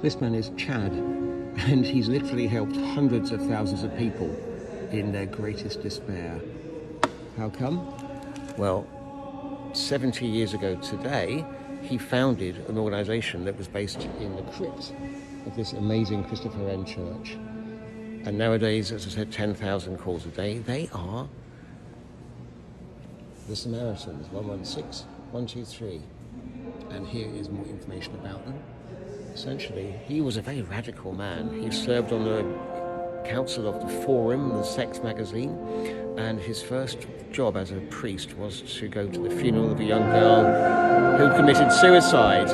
This man is Chad, and he's literally helped hundreds of thousands of people in their greatest despair. How come? Well, 70 years ago today, he founded an organisation that was based in the crypt of this amazing Christopher Wren church. And nowadays, as I said, 10,000 calls a day. They are the Samaritans, 116, 123. And here is more information about them. Essentially, he was a very radical man. He served on the council of the Forum, the sex magazine, and his first job as a priest was to go to the funeral of a young girl who committed suicide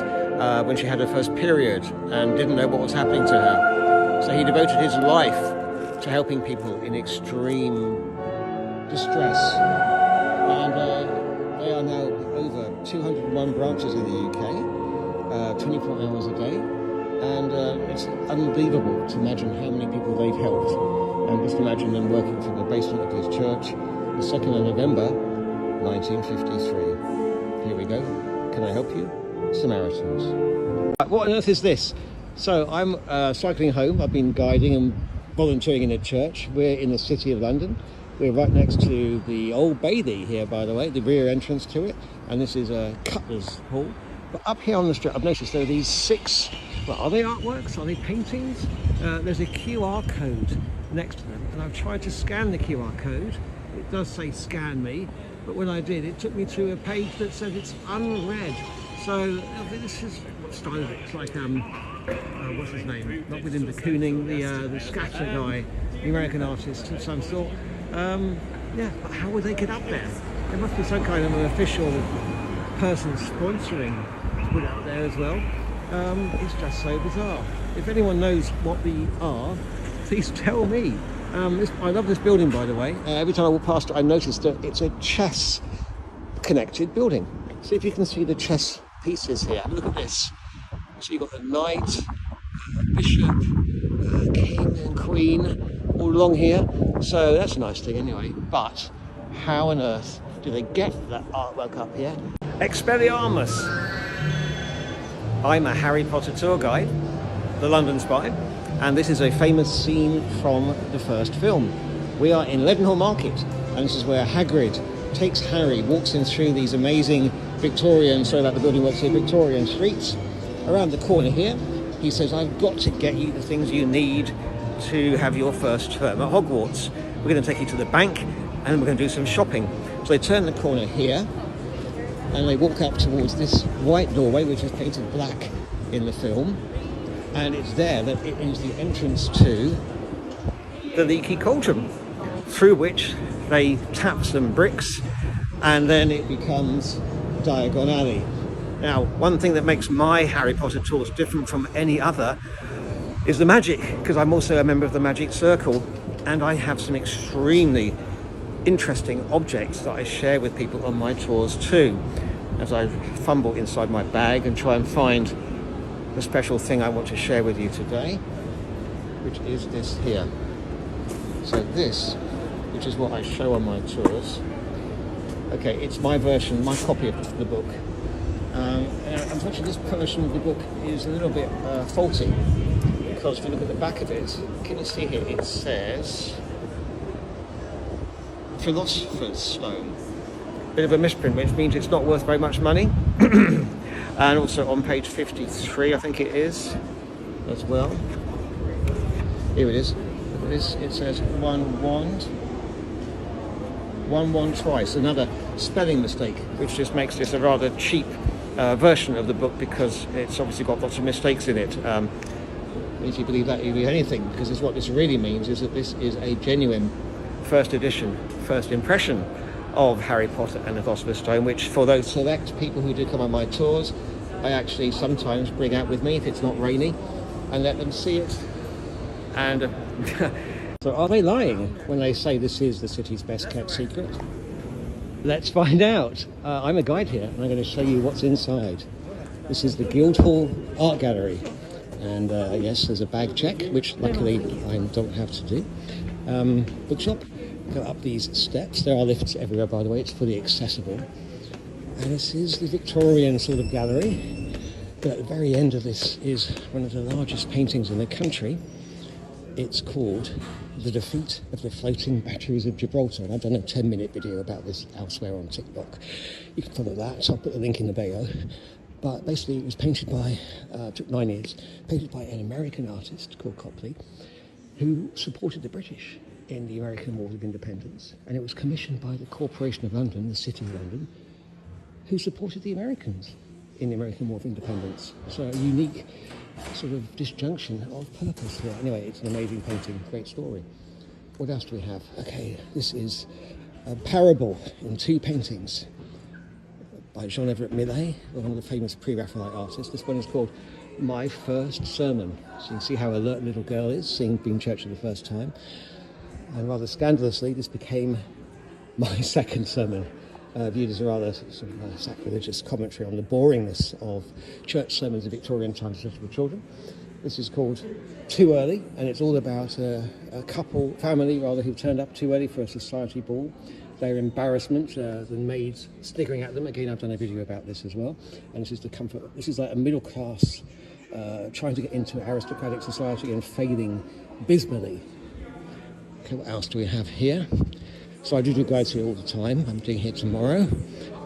when she had her first period and didn't know what was happening to her. So he devoted his life to helping people in extreme distress. And they are now over 201 branches in the UK, 24 hours a day. And it's unbelievable to imagine how many people they've helped. And just imagine them working from the basement of his church, the 2nd of November, 1953. Here we go. Can I help you? Samaritans. What on earth is this? So I'm cycling home. I've been guiding and volunteering in a church. We're in the city of London. We're right next to the Old Bailey here, by the way, the rear entrance to it. And this is a cutler's hall. But up here on the street, I've noticed there are these 6, well, are they artworks? Are they paintings? There's a QR code next to them. And I've tried to scan the QR code. It does say scan me. But when I did, it took me to a page that said it's unread. So this is what style is it? It's like, what's his name? Not William de Kooning, the scatter guy, the American artist of some sort. Yeah, but how would they get up there? There must be some kind of an official person sponsoring to put it up there as well. It's just so bizarre. If anyone knows what they are, please tell me. I love this building, by the way. Every time I walk past it, I notice that it's a chess connected building. See if you can see the chess pieces here. Look at this. So you've got the knight, bishop, king and queen all along here. So that's a nice thing anyway. But how on earth do they get that artwork up here? Expelliarmus! I'm a Harry Potter tour guide, the London Spy, and this is a famous scene from the first film. We are in Leadenhall Market, and this is where Hagrid takes Harry, walks him through these amazing Victorian, sorry about the building works here, Victorian streets. Around the corner here, he says, I've got to get you the things you need to have your first term at Hogwarts. We're going to take you to the bank, and we're going to do some shopping. So they turn the corner here, and they walk up towards this white doorway, which is painted black in the film. And it's there that it is the entrance to the leaky cauldron, through which they tap some bricks, and then it becomes Diagon Alley. Now, one thing that makes my Harry Potter tours different from any other is the magic, because I'm also a member of the Magic Circle, and I have some extremely interesting objects that I share with people on my tours too, as I fumble inside my bag and try and find the special thing I want to share with you today, which is this here. So this, which is what I show on my tours, okay, it's my version, my copy of the book. Unfortunately, this version of the book is a little bit faulty, because if you look at the back of it, can you see here, it says Philosopher's Stone. Bit of a misprint, which means it's not worth very much money. And also on page 53, I think it is, as well. Here it is. Look at this. It says one wand twice. Another spelling mistake, which just makes this a rather cheap version of the book, because it's obviously got lots of mistakes in it. If you believe that, you believe anything, because what this really means is that this is a genuine first edition, first impression of Harry Potter and the Philosopher's Stone, which for those select people who do come on my tours, I actually sometimes bring out with me if it's not rainy and let them see it. And so are they lying when they say this is the city's best kept secret? Let's find out. I'm a guide here, and I'm going to show you what's inside. This is the Guildhall Art Gallery, and yes, there's a bag check, which luckily I don't have to do. Bookshop. Go up these steps. There are lifts everywhere, by the way. It's fully accessible. And this is the Victorian sort of gallery. But at the very end of this is one of the largest paintings in the country. It's called The Defeat of the Floating Batteries of Gibraltar. And I've done a 10-minute video about this elsewhere on TikTok. You can follow that, so I'll put the link in the bio. But basically it was painted by, took 9 years, painted by an American artist called Copley, who supported the British in the American Wars of Independence. And it was commissioned by the Corporation of London, the City of London, who supported the Americans in the American War of Independence. So a unique sort of disjunction of purpose here. Anyway, it's an amazing painting, great story. What else do we have? Okay, this is a parable in 2 paintings by Jean Everett Millet, one of the famous pre-Raphaelite artists. This one is called My First Sermon. So you can see how alert a little girl is, being Churchill the first time. And rather scandalously, this became my second sermon. Viewed as a rather sort of sacrilegious commentary on the boringness of church sermons in Victorian times, especially for children. This is called Too Early, and it's all about a family who turned up too early for a society ball. Their embarrassment, the maids sniggering at them. Again, I've done a video about this as well. And this is the comfort. This is like a middle class trying to get into aristocratic society and failing abysmally. Okay, what else do we have here? So I do guides here all the time. I'm doing here tomorrow.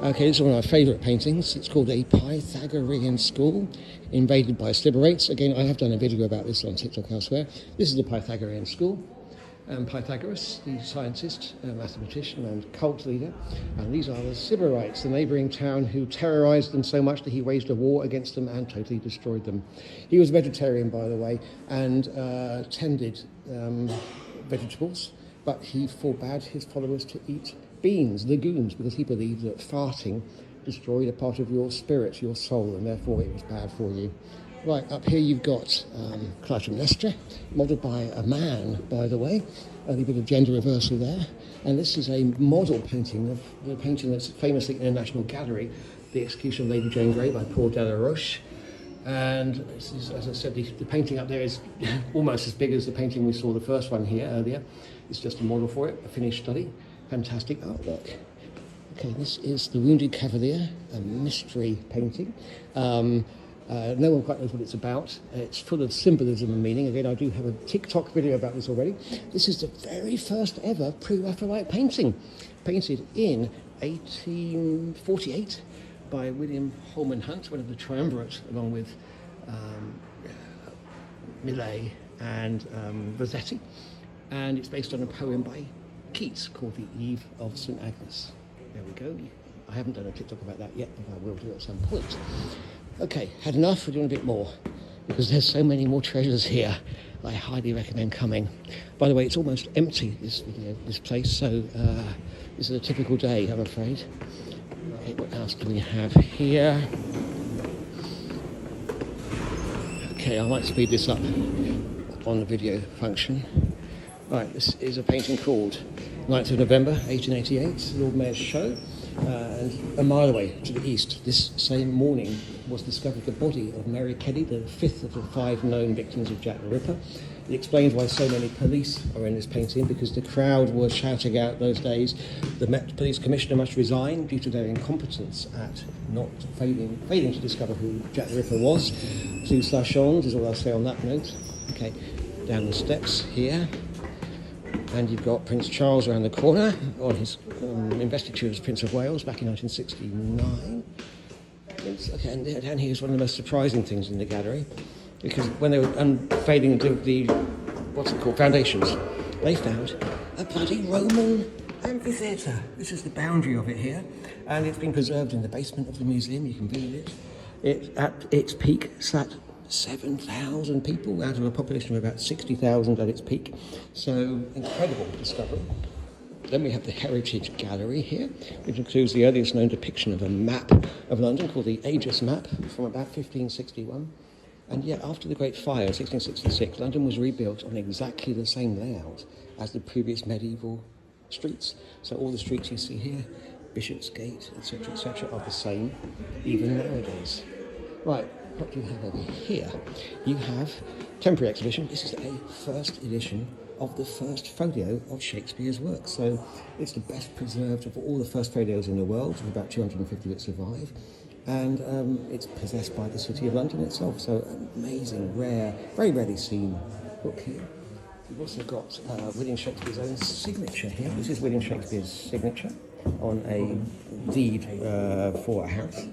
Okay, this is one of my favourite paintings. It's called A Pythagorean School, Invaded by Sybarites. Again, I have done a video about this on TikTok elsewhere. This is the Pythagorean School. Pythagoras, the scientist, mathematician and cult leader. And these are the Sybarites, the neighbouring town who terrorised them so much that he waged a war against them and totally destroyed them. He was vegetarian, by the way, and tended vegetables. But he forbade his followers to eat beans, legumes, because he believed that farting destroyed a part of your spirit, your soul, and therefore it was bad for you. Right, up here you've got Clytemnestra, modelled by a man, by the way. A little bit of gender reversal there. And this is a model painting of the painting that's famously in the National Gallery, The Execution of Lady Jane Grey by Paul Delaroche. And this is, as I said, the painting up there is almost as big as the painting we saw, the first one here earlier. It's just a model for it, a finished study. Fantastic artwork. Okay, this is The Wounded Cavalier, a mystery painting. No one quite knows what it's about. It's full of symbolism and meaning. Again, I do have a TikTok video about this already. This is the very first ever pre-Raphaelite painting, painted in 1848 by William Holman Hunt, one of the triumvirate, along with Millet and Rossetti. And it's based on a poem by Keats called The Eve of St. Agnes. There we go. I haven't done a TikTok about that yet, but I will do at some point. Okay, had enough, or do you want a bit more? Because there's so many more treasures here. I highly recommend coming. By the way, it's almost empty, this place, so this is a typical day, I'm afraid. Okay, what else do we have here? Okay, I might speed this up on the video function. Right, this is a painting called 9th of November, 1888, Lord Mayor's Show. And a mile away to the east, this same morning, was discovered the body of Mary Kelly, the 5th of the 5 known victims of Jack the Ripper. It explains why so many police are in this painting, because the crowd was shouting out those days the Met Police Commissioner must resign due to their incompetence at not failing to discover who Jack the Ripper was. Two slashons is all I'll say on that note. Okay, down the steps here. And you've got Prince Charles around the corner on his investiture as Prince of Wales back in 1969. Okay, and down here is one of the most surprising things in the gallery, because when they were unveiling the foundations, they found a bloody Roman amphitheatre. This is the boundary of it here, and it's been preserved in the basement of the museum. You can view it. It at its peak sat 7,000 people out of a population of about 60,000 at its peak. So, incredible discovery. Then we have the Heritage Gallery here, which includes the earliest known depiction of a map of London called the Aegis Map from about 1561. And yet, after the Great Fire in 1666, London was rebuilt on exactly the same layout as the previous medieval streets. So all the streets you see here, Bishopsgate, etc., are the same, even nowadays. Right. What do you have over here? You have temporary exhibition. This is a first edition of the first folio of Shakespeare's work. So it's the best preserved of all the first folios in the world, with about 250 that survive. and it's possessed by the City of London itself. So amazing, rare, very rarely seen book here. We've also got William Shakespeare's own signature here. This is William Shakespeare's signature on a deed for a house.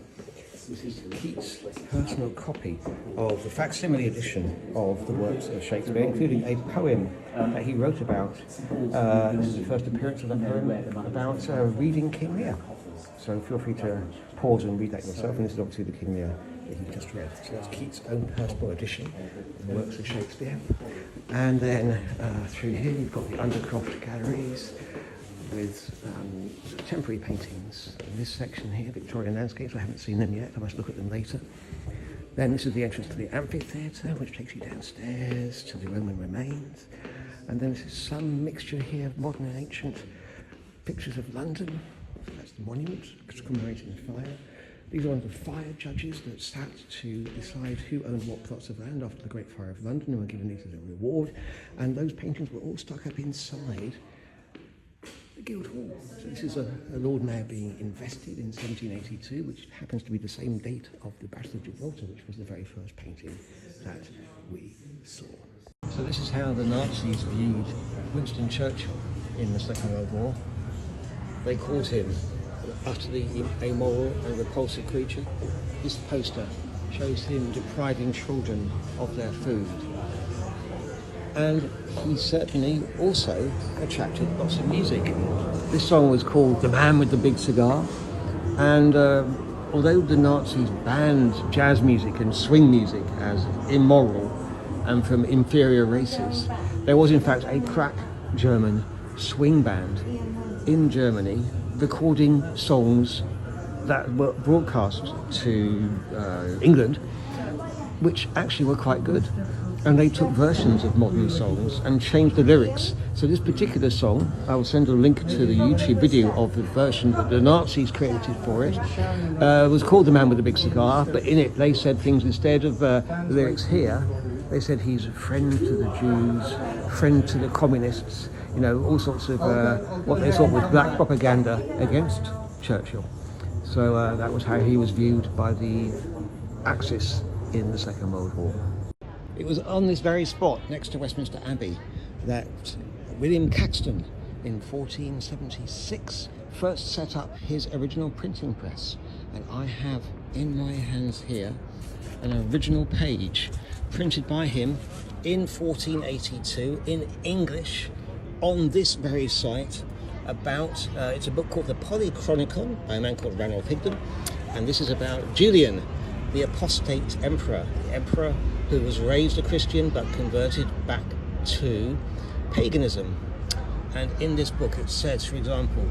This is Keats' personal copy of the facsimile edition of the works of Shakespeare, including a poem that he wrote about. This is the first appearance of that poem about reading King Lear. So feel free to pause and read that yourself. And this is obviously the King Lear that you just read. So that's Keats' own personal edition of the works of Shakespeare. And then through here you've got the Undercroft galleries with temporary paintings. In this section here, Victorian landscapes, I haven't seen them yet, I must look at them later. Then this is the entrance to the amphitheatre, which takes you downstairs to the Roman remains. And then this is some mixture here of modern and ancient pictures of London. That's the monument commemorating the fire. These are one of the fire judges that sat to decide who owned what plots of land after the Great Fire of London and were given these as a reward. And those paintings were all stuck up inside the Guildhall. So this is a Lord Mayor being invested in 1782, which happens to be the same date of the Battle of Gibraltar, which was the very first painting that we saw. So this is how the Nazis viewed Winston Churchill in the Second World War. They called him an utterly amoral and repulsive creature. This poster shows him depriving children of their food. And he certainly also attracted lots of music. This song was called The Man with the Big Cigar, and although the Nazis banned jazz music and swing music as immoral and from inferior races, there was in fact a crack German swing band in Germany recording songs that were broadcast to England, which actually were quite good. And they took versions of modern songs and changed the lyrics. So this particular song, I will send a link to the YouTube video of the version that the Nazis created for it, was called The Man with the Big Cigar, but in it they said things instead of the lyrics here. They said he's a friend to the Jews, friend to the communists, you know, all sorts of what they thought was black propaganda against Churchill. So that was how he was viewed by the Axis in the Second World War. It was on this very spot next to Westminster Abbey that William Caxton in 1476 first set up his original printing press. And I have in my hands here an original page printed by him in 1482 in English on this very site about, it's a book called The Polychronicon by a man called Ranulph Higden, and this is about Julian, the apostate emperor, the emperor who was raised a Christian but converted back to paganism. And in this book it says, for example,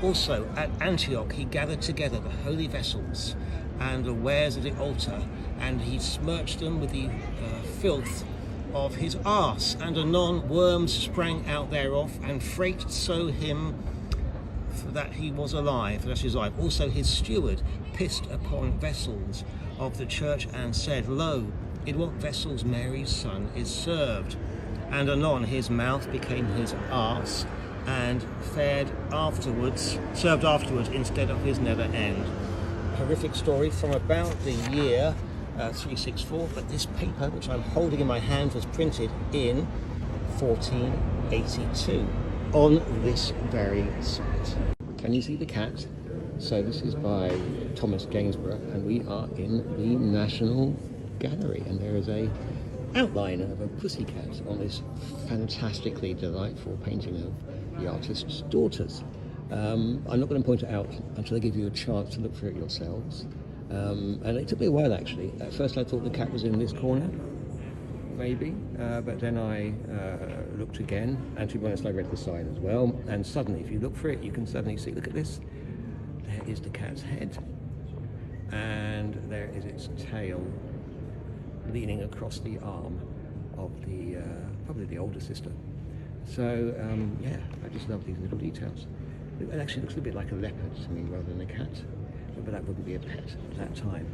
also at Antioch he gathered together the holy vessels and the wares of the altar, and he smirched them with the filth of his arse, and anon worms sprang out thereof, and freight so him that he was alive, that is alive. Also his steward pissed upon vessels of the church and said, Lo, in what vessels Mary's son is served? And anon his mouth became his arse, and served afterwards instead of his nether end. Horrific story from about the year 364, but this paper, which I'm holding in my hand, was printed in 1482 on this very site. Can you see the cat? So this is by Thomas Gainsborough, and we are in the National Gallery, and there is a outline of a pussycat on this fantastically delightful painting of the artist's daughters. I'm not going to point it out until I give you a chance to look for it yourselves. And it took me a while actually. At first I thought the cat was in this corner, maybe, but then I looked again, and to be honest I read the sign as well, and suddenly if you look for it you can suddenly see, look at this, there is the cat's head, and there is its tail leaning across the arm of the probably the older sister. So yeah, I just love these little details. It actually looks a bit like a leopard to me rather than a cat, but that wouldn't be a pet at that time.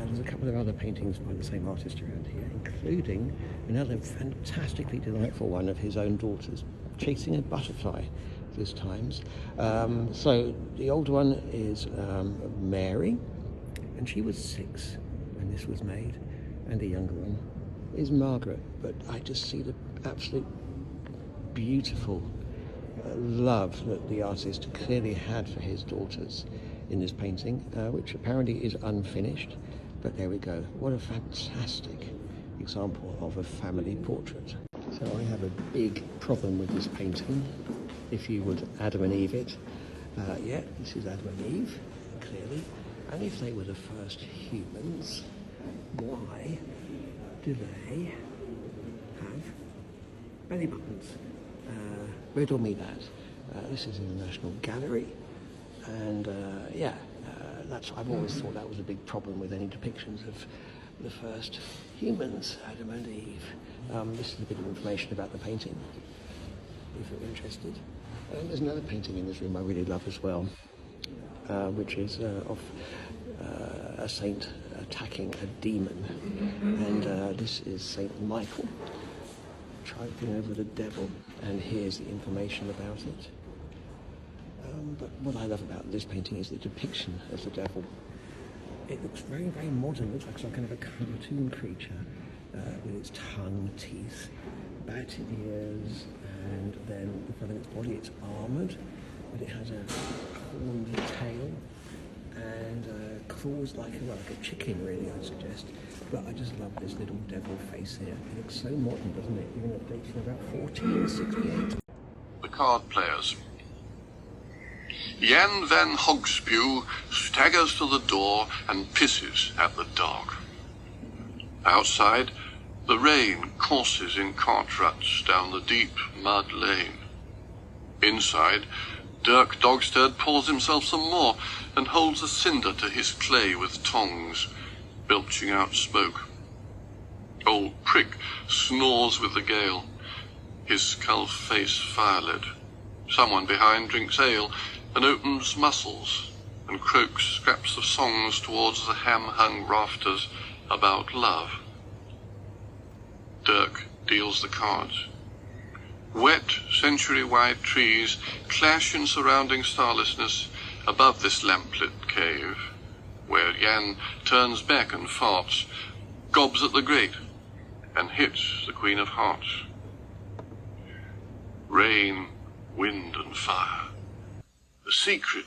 There's a couple of other paintings by the same artist around here, including another fantastically delightful one of his own daughters chasing a butterfly this time. So the older one is Mary, and she was 6 when this was made, and the younger one is Margaret. But I just see the absolute beautiful love that the artist clearly had for his daughters in this painting, which apparently is unfinished, but there we go. What a fantastic example of a family portrait. So I have a big problem with this painting. If you would Adam and Eve it, yeah, this is Adam and Eve, clearly. And if they were the first humans, why do they have belly buttons? Riddle me that. This is in the National Gallery, and yeah, I've always thought that was a big problem with any depictions of the first humans, Adam and Eve. This is a bit of information about the painting, if you're interested. There's another painting in this room I really love as well, which is of a saint attacking a demon, and this is Saint Michael triumphing over the devil, and here's the information about it. But what I love about this painting is the depiction of the devil. It looks very, very modern. It looks like some kind of a cartoon creature with its tongue, teeth, bat ears, and then the front of its body, it's armoured, but it has a horned tail and claws like a chicken, really, I'd suggest. But I just love this little devil face here. It looks so modern, doesn't it? Even at dates from about 1468. The card players. Jan van Hogspew staggers to the door and pisses at the dog. Outside, the rain courses in cart ruts down the deep mud lane. Inside, Dirk Dogstead pours himself some more and holds a cinder to his clay with tongs, belching out smoke. Old Prick snores with the gale, his skull face fire-lit. Someone behind drinks ale and opens muscles and croaks scraps of songs towards the ham-hung rafters about love. Dirk deals the cards. Wet, century-wide trees clash in surrounding starlessness above this lamplit cave, where Jan turns back and farts, gobs at the grate, and hits the Queen of Hearts. Rain, wind, and fire. The secret,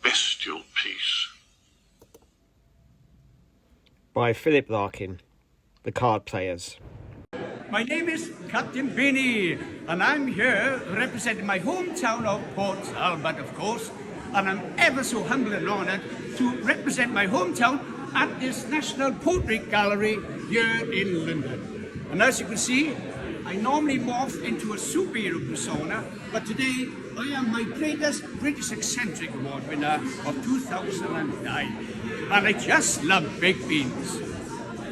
bestial peace. By Philip Larkin, The Card Players. My name is Captain Benny, and I'm here representing my hometown of Port Talbot, of course, and I'm ever so humble and honoured to represent my hometown at this National Portrait Gallery here in London. And as you can see, I normally morph into a superhero persona, but today I am my greatest British Eccentric Award winner of 2009, and I just love baked beans.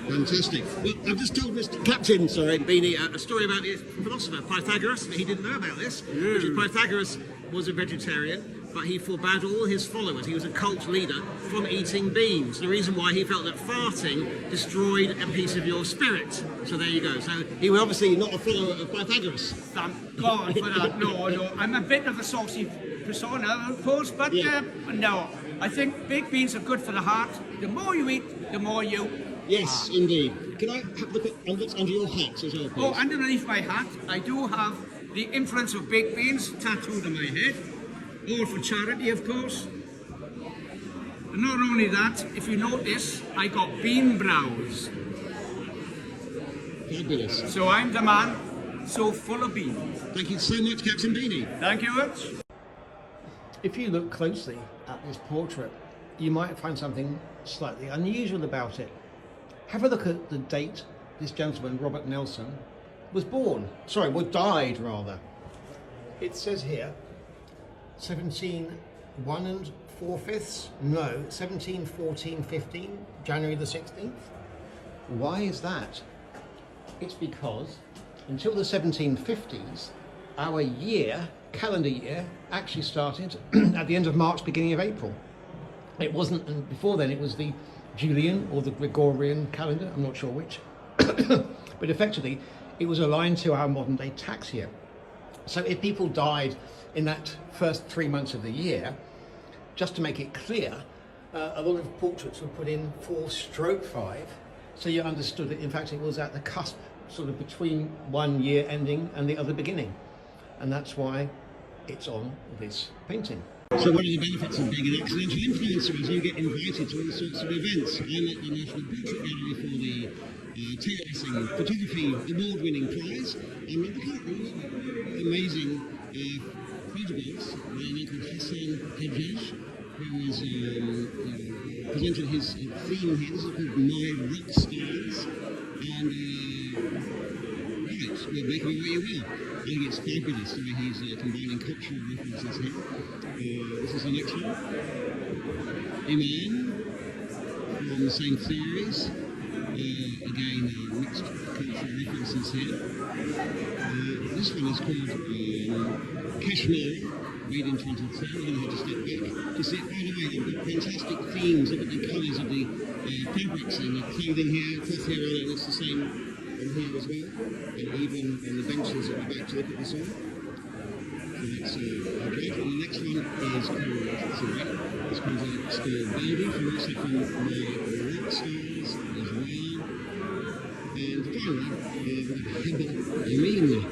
Fantastic. Well, I've just told Mr. Captain, Beanie, a story about the philosopher Pythagoras. He didn't know about this. Which is Pythagoras was a vegetarian, but he forbade all his followers. He was a cult leader from eating beans. The reason why he felt that farting destroyed a piece of your spirit. So there you go. So he was obviously not a follower of Pythagoras. Thank God for that. No, I'm a bit of a saucy persona, of course, but no. I think baked beans are good for the heart. The more you eat, the more you... Yes, indeed. Can I have a look at what's under your hat as well, please? Oh, underneath my hat, I do have the influence of baked beans tattooed on my head. All for charity, of course. And not only that, if you notice, I got bean brows. Fabulous. So I'm the man, so full of beans. Thank you so much, Captain Beanie. Thank you much. If you look closely at this portrait, you might find something slightly unusual about it. Have a look at the date this gentleman, Robert Nelson, was died rather. It says here, 17 14 15, January the 16th. Why is that? It's because until the 1750s, our calendar year, actually started at the end of March, beginning of April. It wasn't, and before then it was the Julian or the Gregorian calendar, I'm not sure which, but effectively it was aligned to our modern day tax year. So if people died in that first 3 months of the year, just to make it clear, a lot of portraits were put in 4/5, so you understood that in fact it was at the cusp, sort of between one year ending and the other beginning, and that's why it's on this painting. So one of the benefits of being an accidental influencer is you get invited to all sorts of events. I'm at the National Portrait Gallery for the Taylor Photography Award-winning prize, and look at these amazing photographs by a man called who has presented his theme here. This is called My Rock Stars, and right, we're making it what you will. I think it's fabulous the way he's combining cultural references here. This is the next one. Minh from the same series. Again, mixed cultural references here. This one is called Kashmir, made in 2010. I'm going to have to step back to see it. By the way, they've got fantastic themes. Look at the colours of the fabrics and the clothing here, cloth here, and it's the same on here as well. And even on the benches at the back to look at this one. So that's great. And the next one is called, it's called Baby, from also from My Rock Stars as well. And finally, Minh.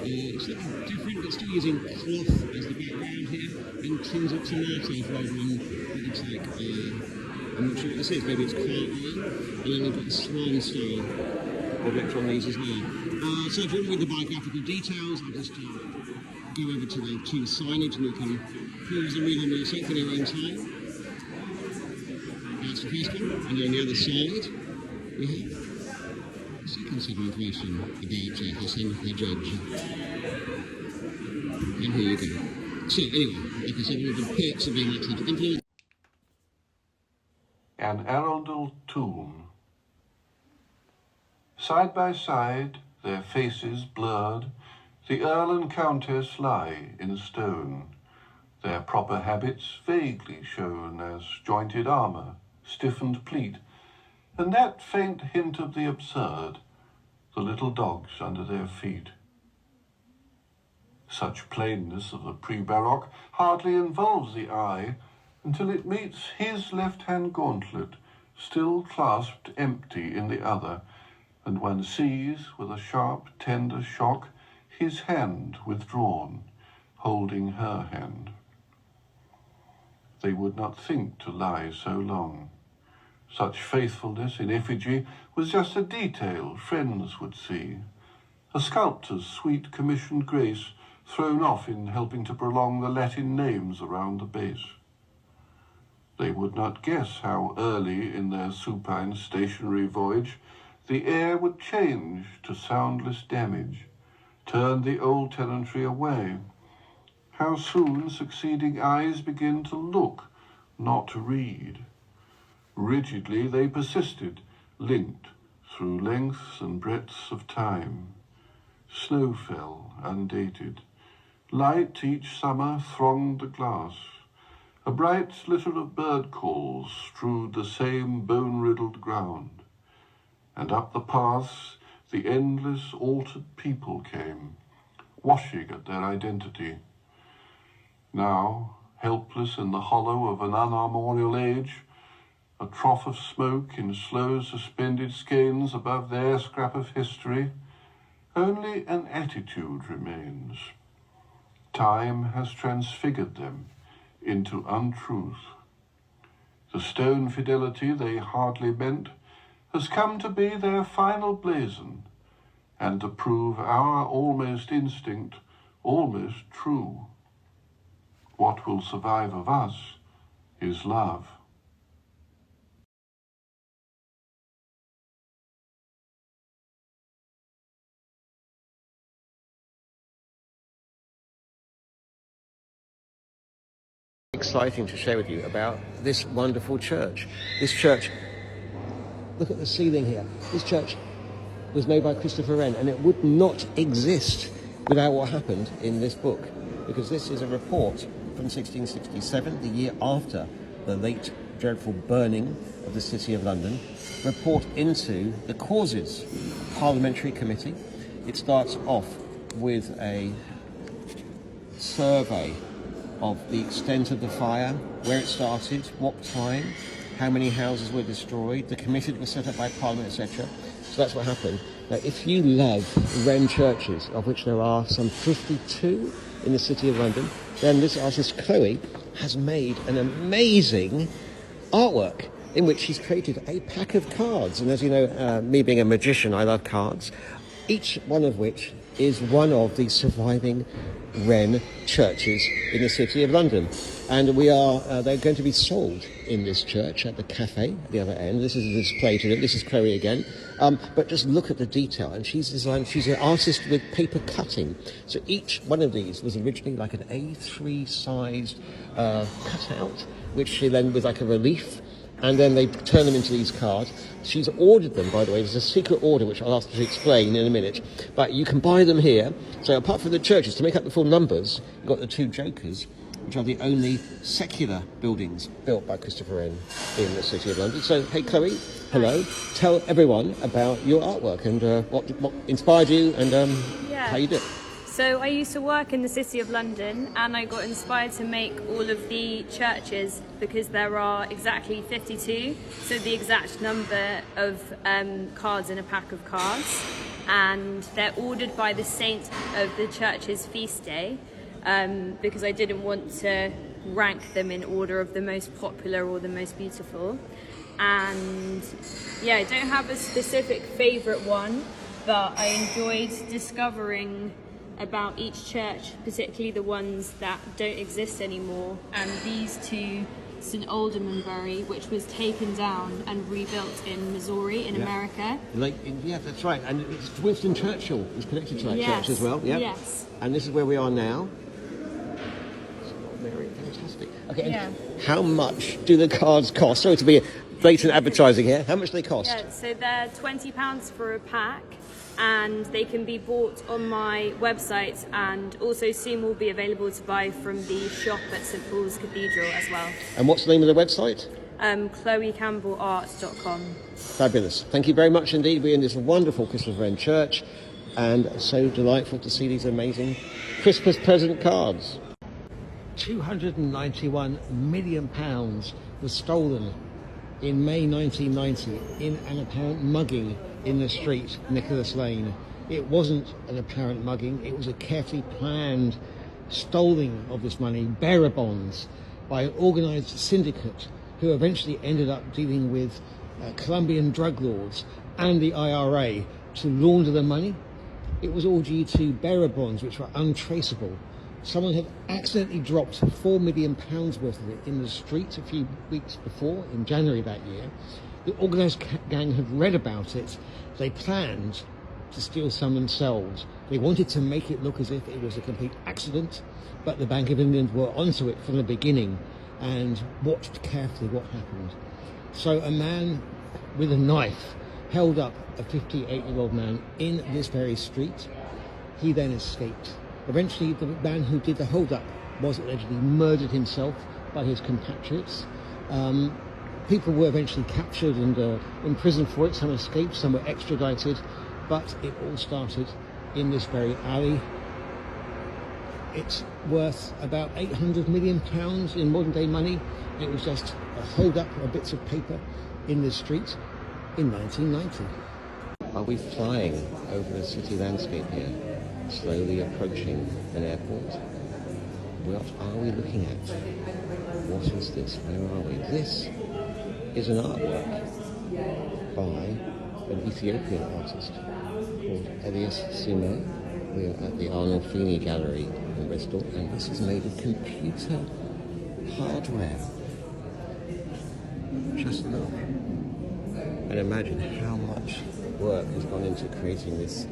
It's slightly different, but still using cloth as the background here, and tins of tomatoes rather than what looks like, I'm not sure what this is, maybe it's cartwheel, and then we've got the swan style object on these as well. So if you want to read the biographical details, I'll just go over to the signage and you can pause and read them yourself in your own time. That's the first one, and then on the other side we have second set of information about Hussein Hajjaj. And here you go. So anyway, like I said, one of the perks of being an accidental influencer. An Arundel tomb. Side by side, their faces blurred, the Earl and Countess lie in stone, their proper habits vaguely shown as jointed armour, stiffened pleat, and that faint hint of the absurd, the little dogs under their feet. Such plainness of the pre-baroque hardly involves the eye until it meets his left-hand gauntlet, still clasped empty in the other, and one sees, with a sharp, tender shock, his hand withdrawn, holding her hand. They would not think to lie so long. Such faithfulness in effigy was just a detail friends would see, a sculptor's sweet commissioned grace thrown off in helping to prolong the Latin names around the base. They would not guess how early in their supine stationary voyage the air would change to soundless damage, turn the old tenantry away. How soon succeeding eyes begin to look, not to read. Rigidly they persisted, linked through lengths and breadths of time. Snow fell, undated. Light each summer thronged the glass. A bright litter of bird calls strewed the same bone-riddled ground. And up the paths the endless altered people came, washing at their identity. Now, helpless in the hollow of an unarmorial age, a trough of smoke in slow suspended skeins above their scrap of history, only an attitude remains. Time has transfigured them into untruth. The stone fidelity they hardly meant has come to be their final blazon, and to prove our almost instinct almost true. What will survive of us is love. Exciting to share with you about this wonderful church. This church, look at the ceiling here. This church was made by Christopher Wren, and it would not exist without what happened in this book, because this is a report from 1667, the year after the late dreadful burning of the City of London, report into the causes parliamentary committee. It starts off with a survey of the extent of the fire, where it started, what time, how many houses were destroyed, the committee that was set up by Parliament, etc. So that's what happened. Now, if you love Wren churches, of which there are some 52 in the City of London, then this artist Chloe has made an amazing artwork in which she's created a pack of cards. And as you know, me being a magician, I love cards, each one of which is one of the surviving Wren churches in the City of London. And they're going to be sold in this church at the cafe at the other end. This is a display to them. This is Chloe again. But just look at the detail. And she's an artist with paper cutting. So each one of these was originally like an A3 sized cutout, which she then with like a relief. And then they turn them into these cards. She's ordered them, by the way. There's a secret order, which I'll ask her to explain in a minute. But you can buy them here. So apart from the churches, to make up the full numbers, you've got the two jokers, which are the only secular buildings built by Christopher Wren in the City of London. So, hey, Chloe, hello. Tell everyone about your artwork and what inspired you and how you do it. So I used to work in the City of London, and I got inspired to make all of the churches because there are exactly 52, so the exact number of cards in a pack of cards, and they're ordered by the saint of the church's feast day, because I didn't want to rank them in order of the most popular or the most beautiful. And yeah, I don't have a specific favourite one, but I enjoyed discovering about each church, particularly the ones that don't exist anymore, and these two, St Aldermanbury, which was taken down and rebuilt in Missouri in America. Yeah, that's right, and it's Winston Churchill is connected to that church as well. Yeah. Yes. And this is where we are now. Very fantastic. Okay, Yeah. and how much do the cards cost? Sorry to be blatant advertising here. How much do they cost? Yeah, so they're £20 for a pack, and they can be bought on my website, and also soon will be available to buy from the shop at St Paul's Cathedral as well. And what's the name of the website? ChloeCampbellArt.com. Fabulous. Thank you very much indeed. We're in this wonderful Christopher Wren church, and so delightful to see these amazing Christmas present cards. £291 million was stolen in May 1990 in an apparent mugging in the street, Nicholas Lane. It wasn't an apparent mugging, it was a carefully planned stealing of this money, bearer bonds, by an organised syndicate who eventually ended up dealing with Colombian drug lords and the IRA to launder the money. It was all due to bearer bonds which were untraceable. Someone had accidentally dropped £4 million worth of it in the street a few weeks before, in January that year. The organised gang had read about it. They planned to steal some themselves. They wanted to make it look as if it was a complete accident, but the Bank of England were onto it from the beginning and watched carefully what happened. So a man with a knife held up a 58-year-old man in this very street. He then escaped. Eventually, the man who did the hold-up was allegedly murdered himself by his compatriots. People were eventually captured and imprisoned for it. Some escaped, some were extradited, but it all started in this very alley. It's worth about £800 million in modern-day money. It was just a hold-up of bits of paper in this street in 1990. Are we flying over a city landscape here? Slowly approaching an airport. What are we looking at? What is this? Where are we? This is an artwork by an Ethiopian artist called Elias Simo. We are at the Arnold Feeney Gallery in Bristol, and this is made of computer hardware. Just look and imagine how much work has gone into creating this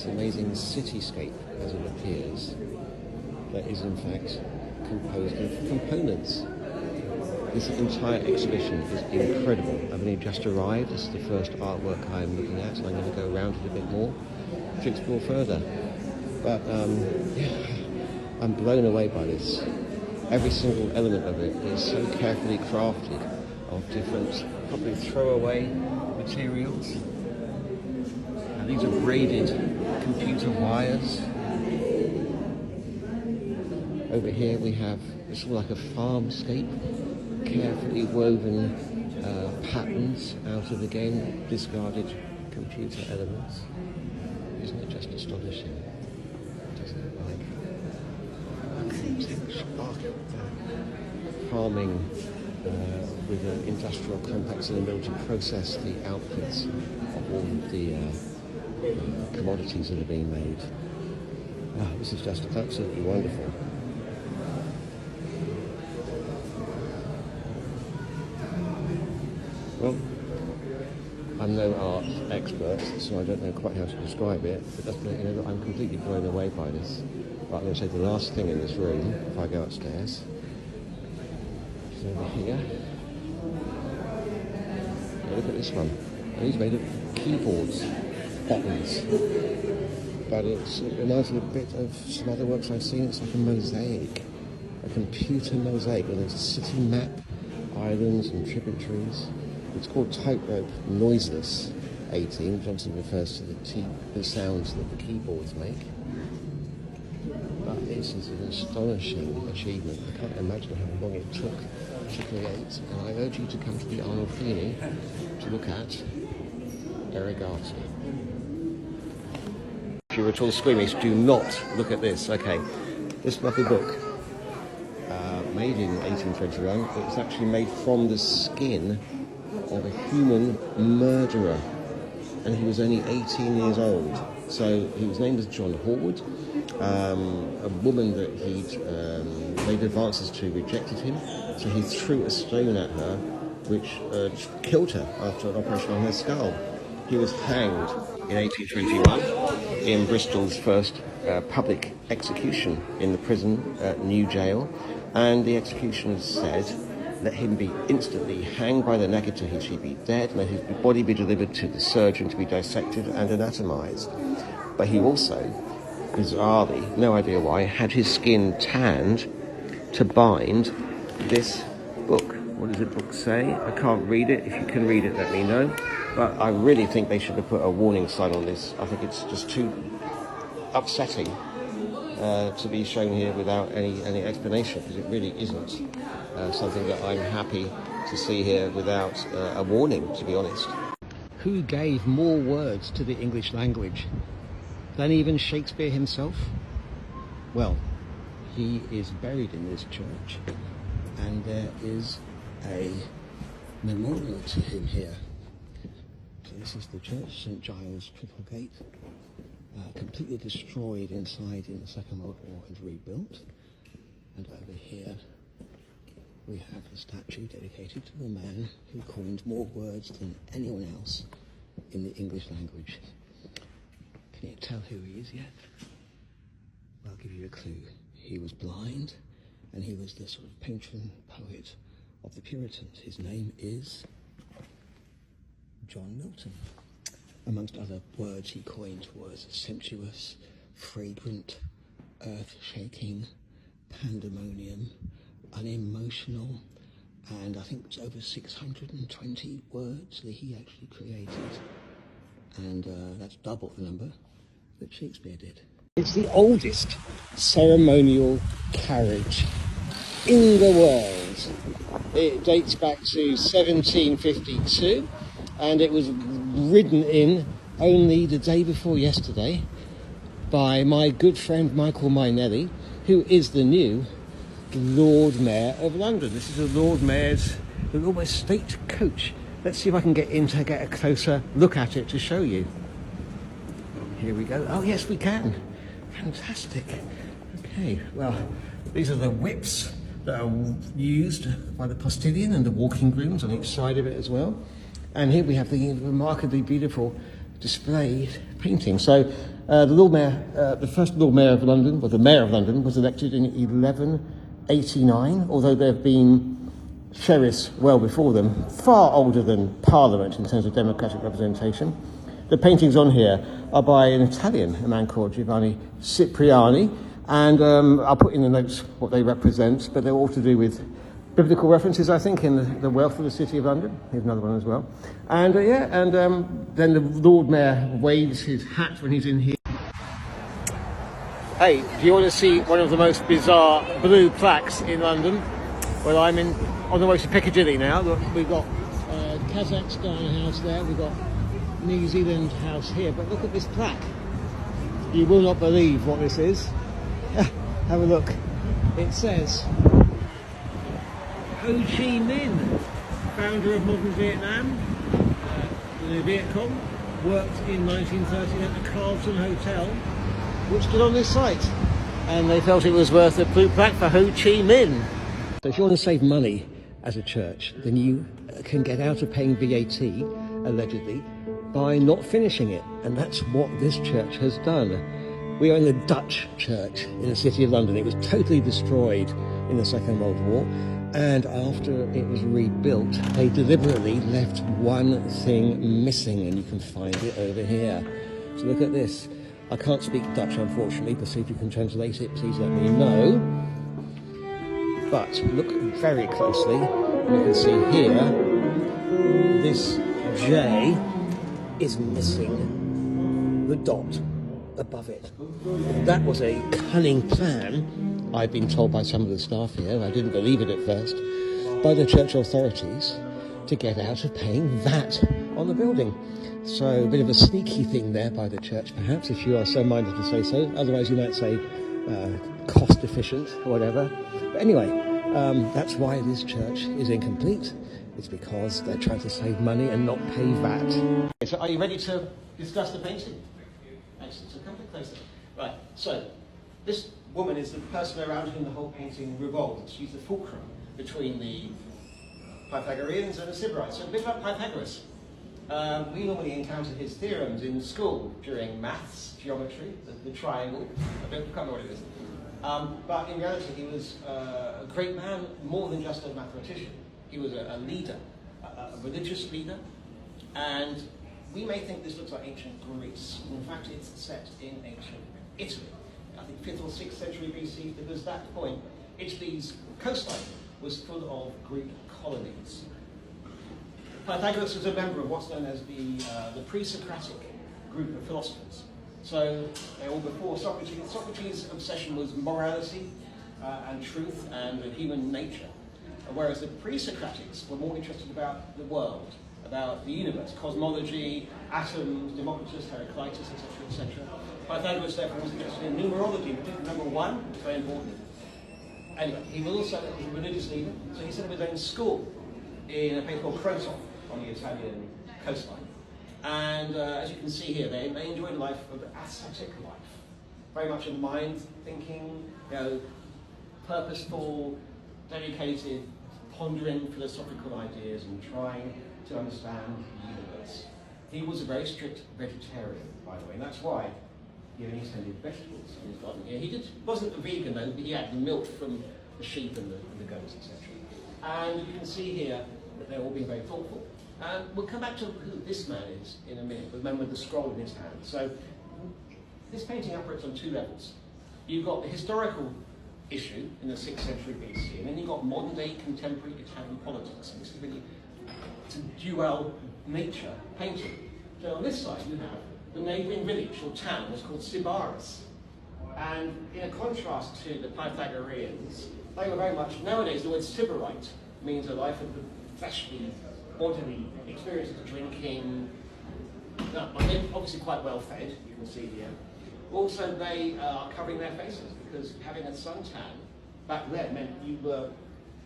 amazing cityscape, as it appears, that is in fact composed of components. This entire exhibition is incredible. I've only just arrived. This is the first artwork I'm looking at, and I'm going to go around it a bit more to explore further. But I'm blown away by this. Every single element of it is so carefully crafted of different, probably throwaway materials. And these are braided computer wires. Over here we have, it's sort of like a farmscape, carefully woven patterns out of, again, discarded computer elements. Isn't it just astonishing? Doesn't it, farming with an industrial complex in the middle to process the outputs of all of the commodities that are being made. Oh, this is just absolutely wonderful. Well, I'm no art expert, so I don't know quite how to describe it, but just let you know that I'm completely blown away by this. But I'm going to say the last thing in this room, if I go upstairs, is over here. Now look at this one. And he's made of keyboards, buttons. But it reminds me a bit of some other works I've seen. It's like a mosaic, a computer mosaic, where there's a city map, islands and tributaries. It's called Tightrope Noiseless 18, which obviously refers to the sounds that the keyboards make. But this is an astonishing achievement. I can't imagine how long it took to create, and I urge you to come to the Arnolfini to look at Erigati. If you're at all squeamish, do not look at this. Okay, this lovely book, made in 1821, it's actually made from the skin of a human murderer, and he was only 18 years old. So he was named as John Horwood. A woman that he'd made advances to rejected him, so he threw a stone at her, which killed her after an operation on her skull. He was hanged in 1821 in Bristol's first public execution in the prison New Jail, and the executioners said, let him be instantly hanged by the neck until he should be dead, let his body be delivered to the surgeon to be dissected and anatomized. But he also, bizarrely, no idea why, had his skin tanned to bind this book. What does the book say? I can't read it. If you can read it, let me know. But I really think they should have put a warning sign on this. I think it's just too upsetting to be shown here without any explanation, because it really isn't something that I'm happy to see here without a warning, to be honest. Who gave more words to the English language than even Shakespeare himself? Well, he is buried in this church, and there is a memorial to him here. So this is the church, St Giles Cripplegate, completely destroyed inside in the Second World War and rebuilt. And over here we have a statue dedicated to a man who coined more words than anyone else in the English language. Can you tell who he is yet? Well, I'll give you a clue. He was blind, and he was the sort of patron poet of the Puritans. His name is John Milton. Amongst other words he coined was sensuous, fragrant, earth-shaking, pandemonium, unemotional, and I think it was over 620 words that he actually created. And that's double the number that Shakespeare did. It's the oldest ceremonial carriage in the world. It dates back to 1752, and it was ridden in only the day before yesterday by my good friend Michael Mainelli, who is the new Lord Mayor of London. This is the Lord Mayor's state coach. Let's see if I can get in to get a closer look at it to show you. Here we go. Oh yes, we can. Fantastic. Okay, well, these are the whips that are used by the postilion and the walking grooms on each side of it as well. And here we have the remarkably beautiful displayed painting. So the Lord Mayor, the first Lord Mayor of London, or the Mayor of London, was elected in 1189, although there have been sheriffs well before them, far older than Parliament in terms of democratic representation. The paintings on here are by an Italian, a man called Giovanni Cipriani, and I'll put in the notes what they represent, but they're all to do with biblical references, I think, in the wealth of the City of London. Here's another one as well. And then the Lord Mayor waves his hat when he's in here. Hey, do you want to see one of the most bizarre blue plaques in London? Well, I'm on the way to Piccadilly now. Look, we've got Kazakhstan house there, we've got New Zealand house here, but look at this plaque. You will not believe what this is. Have a look. It says Ho Chi Minh, founder of modern Vietnam, the Viet Cong, worked in 1930 at the Carlton Hotel, which stood on this site, and they felt it was worth a blue plaque for Ho Chi Minh. So if you want to save money as a church, then you can get out of paying VAT, allegedly, by not finishing it, and that's what this church has done. We are in the Dutch church in the city of London. It was totally destroyed in the Second World War, and after it was rebuilt, they deliberately left one thing missing, and you can find it over here. So look at this. I can't speak Dutch, unfortunately, but see if you can translate it, please let me know. But look very closely, and you can see here, this J is missing the dot above it. That was a cunning plan, I've been told by some of the staff here, I didn't believe it at first, by the church authorities to get out of paying VAT on the building. So a bit of a sneaky thing there by the church, perhaps, if you are so minded to say so. Otherwise you might say cost efficient or whatever. But anyway, that's why this church is incomplete. It's because they're trying to save money and not pay VAT. So are you ready to discuss the painting? Excellent, so come a bit closer. Right, so this woman is the person around whom the whole painting revolves. She's the fulcrum between the Pythagoreans and the Sybarites. So a bit about Pythagoras. We normally encounter his theorems in school during maths, geometry, the triangle. I can't remember what it is. But in reality, he was a great man, more than just a mathematician. He was a leader, a religious leader, and we may think this looks like ancient Greece. In fact, it's set in ancient Italy. I think 5th or 6th century BC, because at that point, Italy's coastline was full of Greek colonies. Pythagoras was a member of what's known as the pre-Socratic group of philosophers. So they were all before Socrates. Socrates' obsession was morality and truth and human nature, whereas the pre-Socratics were more interested about the world, about the universe, cosmology, atoms, Democritus, Heraclitus, etc., etc. Pythagoras therefore was interested in numerology, particularly number 1, it's very important. Anyway, he was also a religious leader, so he set up his own school in a place called Croton on the Italian coastline. And as you can see here, they enjoyed a life of ascetic life. Very much a mind thinking, purposeful, dedicated, pondering philosophical ideas and trying to understand the universe. He was a very strict vegetarian, by the way, and that's why he only tended vegetables in his garden. He wasn't a vegan though, but he had the milk from the sheep and the goats, etc. And you can see here that they're all being very thoughtful. And we'll come back to who this man is in a minute, with the man with the scroll in his hand. So this painting operates on 2 levels. You've got the historical issue in the 6th century BC, and then you've got modern day contemporary Italian politics. And this is really it's a dual nature painting. So on this side you have the neighbouring village or town was called Sybaris. And in a contrast to the Pythagoreans, they were very much, nowadays the word Sybarite means a life of the fleshly, bodily experiences of drinking. They're obviously quite well fed, you can see here. Also, they are covering their faces because having a suntan back then meant you were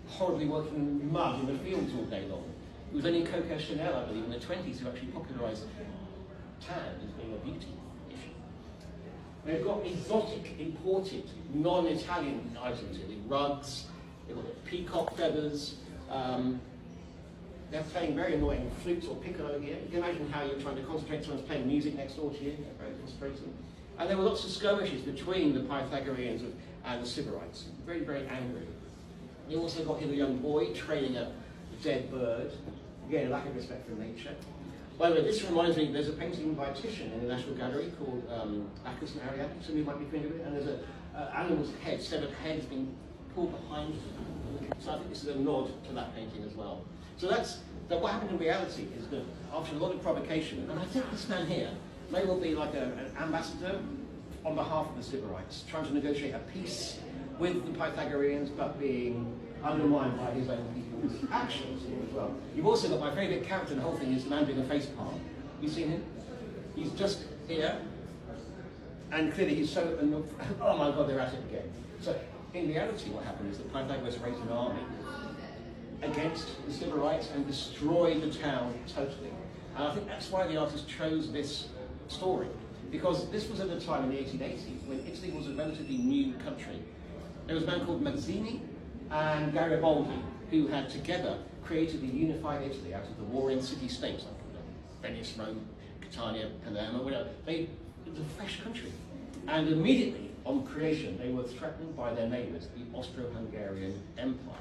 horribly working in mud in the fields all day long. It was only Coco Chanel, I believe, in the 20s who actually popularised tan as being a beauty issue. They've got exotic, imported, non-Italian items here, the rugs, they've got peacock feathers. They're playing very annoying flutes or piccolo here. You can imagine how you're trying to concentrate, someone's playing music next door to you, they're very frustrating. And there were lots of skirmishes between the Pythagoreans and the Sybarites, very, very angry. You also got here a young boy training a dead bird, again, a lack of respect for nature. By the way, this reminds me, there's a painting by Titian in the National Gallery called Bacchus and Ariadne, some of you might be familiar with it, and there's an animal's head, severed head has been pulled behind. So I think this is a nod to that painting as well. So what happened in reality is that after a lot of provocation, and I think this man here may well be like an ambassador on behalf of the Sybarites, trying to negotiate a peace with the Pythagoreans, but being undermined by his own people's actions here as well. You've also got my favourite character in the whole thing is the man doing a face palm. You seen him? He's just here, and clearly he's so annoyed. Oh my God, they're at it again. So in reality, what happened is that Pythagoras raised an army against the Sybarites and destroyed the town totally. And I think that's why the artist chose this story, because this was at a time in the 1880s when Italy was a relatively new country. There was a man called Mazzini and Garibaldi who had together created a unified Italy out of the warring city-states like Venice, Rome, Catania, Palermo, whatever. It was a fresh country. And immediately on creation, they were threatened by their neighbours, the Austro-Hungarian Empire,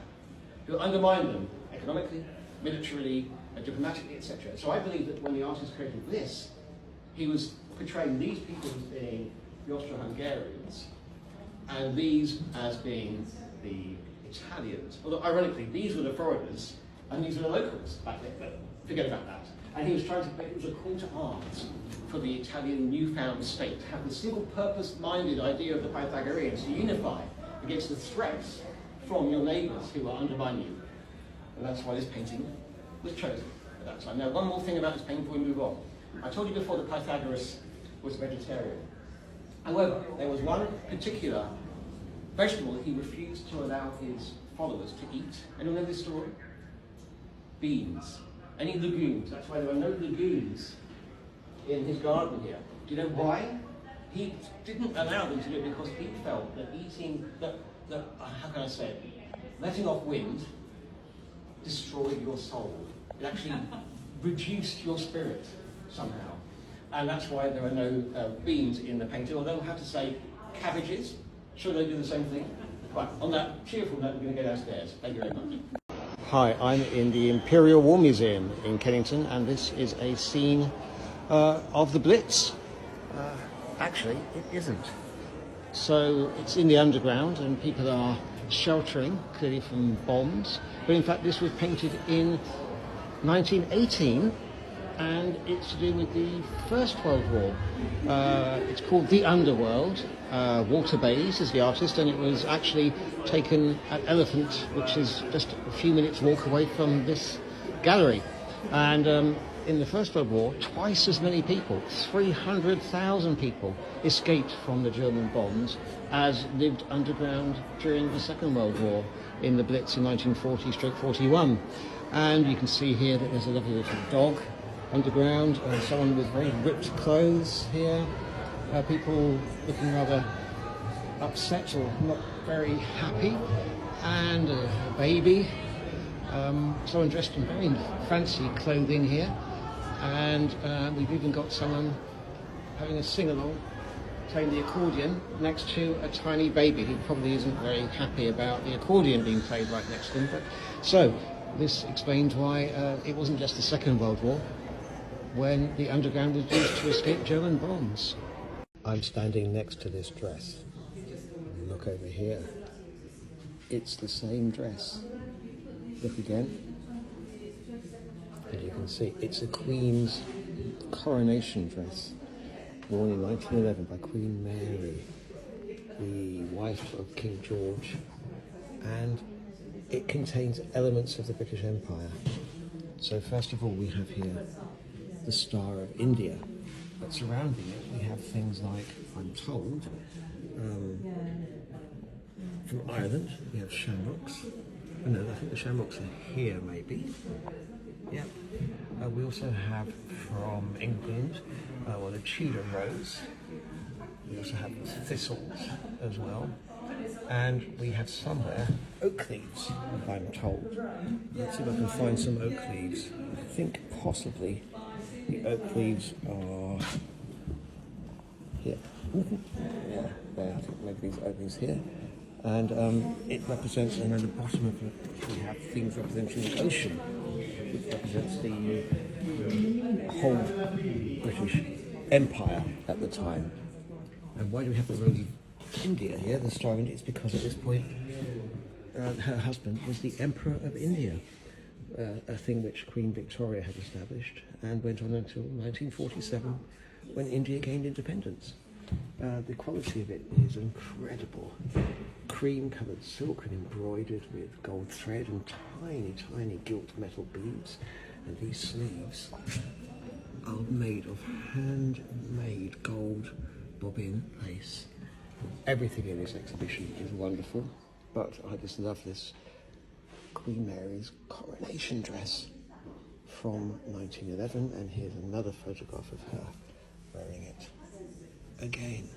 who undermined them economically, militarily, diplomatically, etc. So I believe that when the artist created this, he was portraying these people as being the Austro-Hungarians, and these as being the Italians. Although ironically, these were the foreigners, and these were the locals back then, but forget about that. And he was trying to make it was a call to arms for the Italian newfound state, to have the single purpose-minded idea of the Pythagoreans to unify against the threats from your neighbours who are undermining you. And that's why this painting was chosen at that time. Now, one more thing about this painting before we move on. I told you before that Pythagoras was a vegetarian. However, there was one particular vegetable that he refused to allow his followers to eat. Anyone know this story? Beans. Any legumes. That's why there are no legumes in his garden here. Do you know why? He didn't allow them to do it because he felt that eating, how can I say it? Letting off wind destroyed your soul. It actually reduced your spirit somehow. And that's why there are no beans in the painting, although I have to say cabbages. Should they do the same thing? Right, on that cheerful note, we're going to go downstairs. Thank you very much. Hi, I'm in the Imperial War Museum in Kennington, and this is a scene of the Blitz. Actually, it isn't. So it's in the underground, and people are sheltering, clearly from bombs. But in fact, this was painted in 1918, and it's to do with the First World War. It's called The Underworld. Walter Bayes is the artist, and it was actually taken at Elephant, which is just a few minutes walk away from this gallery. And in the First World War, twice as many people, 300,000 people, escaped from the German bombs as lived underground during the Second World War in the Blitz in 1940-41. And you can see here that there's a lovely little dog underground, someone with very ripped clothes here, people looking rather upset or not very happy, and a baby, someone dressed in very fancy clothing here, and we've even got someone having a sing-along, playing the accordion next to a tiny baby who probably isn't very happy about the accordion being played right next to him. But so this explains why it wasn't just the Second World War when the underground was used to escape German bombs. I'm standing next to this dress. Look over here. It's the same dress. Look again. And you can see it's a Queen's coronation dress, worn in 1911 by Queen Mary, the wife of King George, and it contains elements of the British Empire. So first of all, we have here the Star of India, but surrounding it we have things like, I'm told, from Ireland we have shamrocks. Oh, no, I think the shamrocks are here maybe. Yep. We also have from England, the Tudor rose. We also have thistles as well. And we have somewhere oak leaves, I'm told. Let's see if I can find some oak leaves. I think possibly the oak leaves are here. Yeah, there. I think maybe these oak leaves here. And it represents, and at the bottom of it, we have things representing the ocean, which represents the whole British Empire at the time. And why do we have the rose of India here, the Star of India? It's because at this point, her husband was the Emperor of India, a thing which Queen Victoria had established, and went on until 1947, when India gained independence. The quality of it is incredible. Cream-coloured silk and embroidered with gold thread and tiny, tiny gilt metal beads. And these sleeves are made of handmade gold bobbin lace. Everything in this exhibition is wonderful, but I just love this Queen Mary's coronation dress from 1911, and here's another photograph of her wearing it again.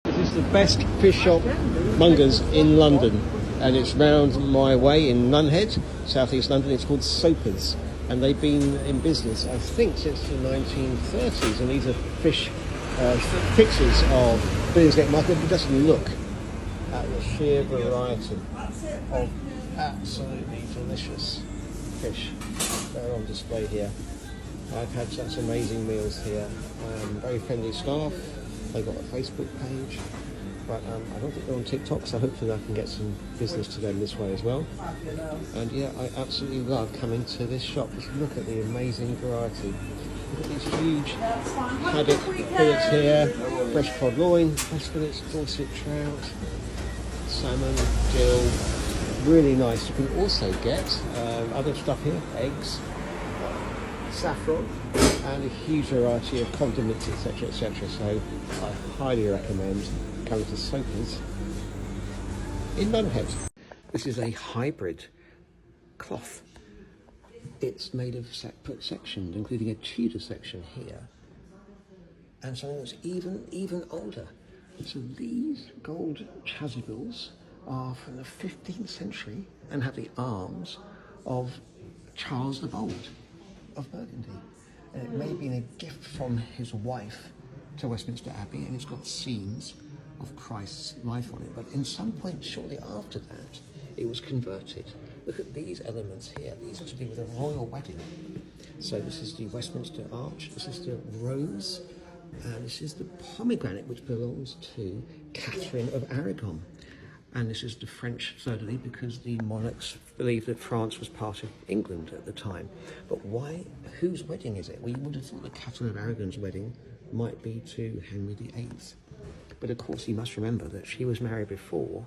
This is the best fishmongers in London, and it's round my way in Nunhead, southeast London. It's called Soapers, and they've been in business, I think, since the 1930s, and these are fish fixes of Billingsgate Market. But just look at the sheer variety of absolutely delicious fish that are on display here. I've had such amazing meals here. Very friendly staff. They've got a Facebook page, but I don't think they're on TikTok, so hopefully I can get some business to them this way as well. And yeah, I absolutely love coming to this shop. Just look at the amazing variety. Look at these huge haddock fillets here, fresh cod loin, fresh fillets, Dorset trout, salmon, dill. Really nice. You can also get other stuff here, eggs, saffron, and a huge variety of condiments, etc, etc. So I highly recommend coming to Soapers in Nunhead. This is a hybrid cloth. It's made of separate sections, including a Tudor section here, and something that's even older. So these gold chasubles are from the 15th century and have the arms of Charles the Bold of Burgundy. And it may have been a gift from his wife to Westminster Abbey, and it's got scenes of Christ's life on it. But in some point shortly after that, it was converted. Look at these elements here. These are to do with a royal wedding. So this is the Westminster Arch, this is the rose, and this is the pomegranate, which belongs to Catherine of Aragon. And this is the French fleur-de-lis, because the monarchs believed that France was part of England at the time. But why? Whose wedding is it? We would have thought that Catherine of Aragon's wedding might be to Henry VIII. But of course you must remember that she was married before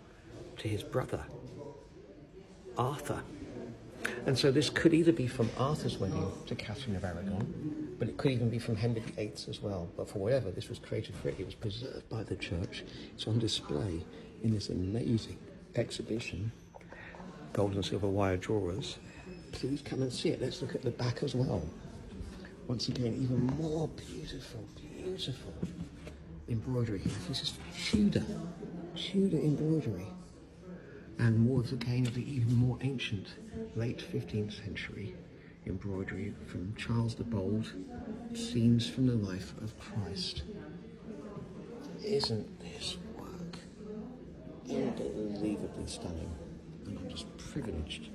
to his brother, Arthur. And so this could either be from Arthur's wedding to Catherine of Aragon, but it could even be from Henry VIII as well. But for whatever this was created for, it was preserved by the church. It's on display in this amazing exhibition, gold and silver wire drawers. Please come and see it. Let's look at the back as well. Once again, even more beautiful embroidery here. This is Tudor embroidery. And more of the even more ancient, late 15th century embroidery from Charles the Bold, scenes from the life of Christ. Isn't this work unbelievably stunning? And I'm just privileged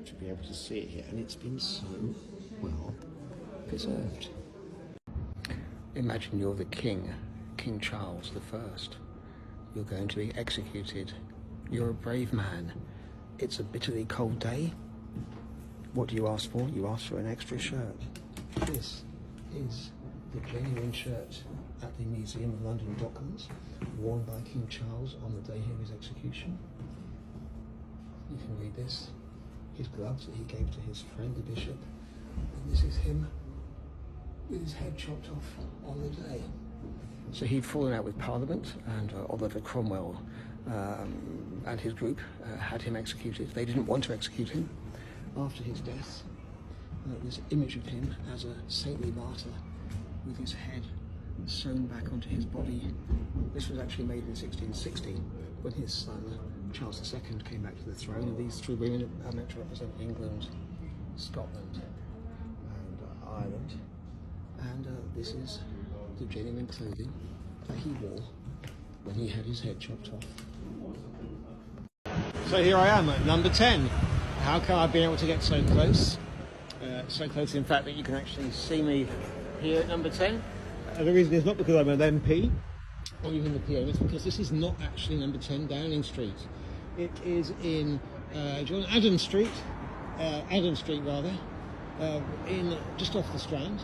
to be able to see it here, and it's been so well preserved. Imagine you're the king, King Charles I. You're going to be executed. You're a brave man. It's a bitterly cold day. What do you ask for? You ask for an extra shirt. This is the genuine shirt at the Museum of London Docklands, worn by King Charles on the day of his execution. You can read this. His gloves that he gave to his friend, the bishop. And this is him with his head chopped off on the day. So he'd fallen out with Parliament, and Oliver Cromwell and his group had him executed. They didn't want to execute him. After his death, this image of him as a saintly martyr with his head sewn back onto his body. This was actually made in 1660 when his son Charles II came back to the throne, and these three women are meant to represent England, Scotland and Ireland. And this is the genuine clothing that he wore when he had his head chopped off. So here I am at number 10. How come I've been able to get so close? So close, in fact, that you can actually see me here at number 10. The reason is not because I'm an MP or even the PM, it's because this is not actually number 10 Downing Street. It is in Adam Street, in just off the Strand,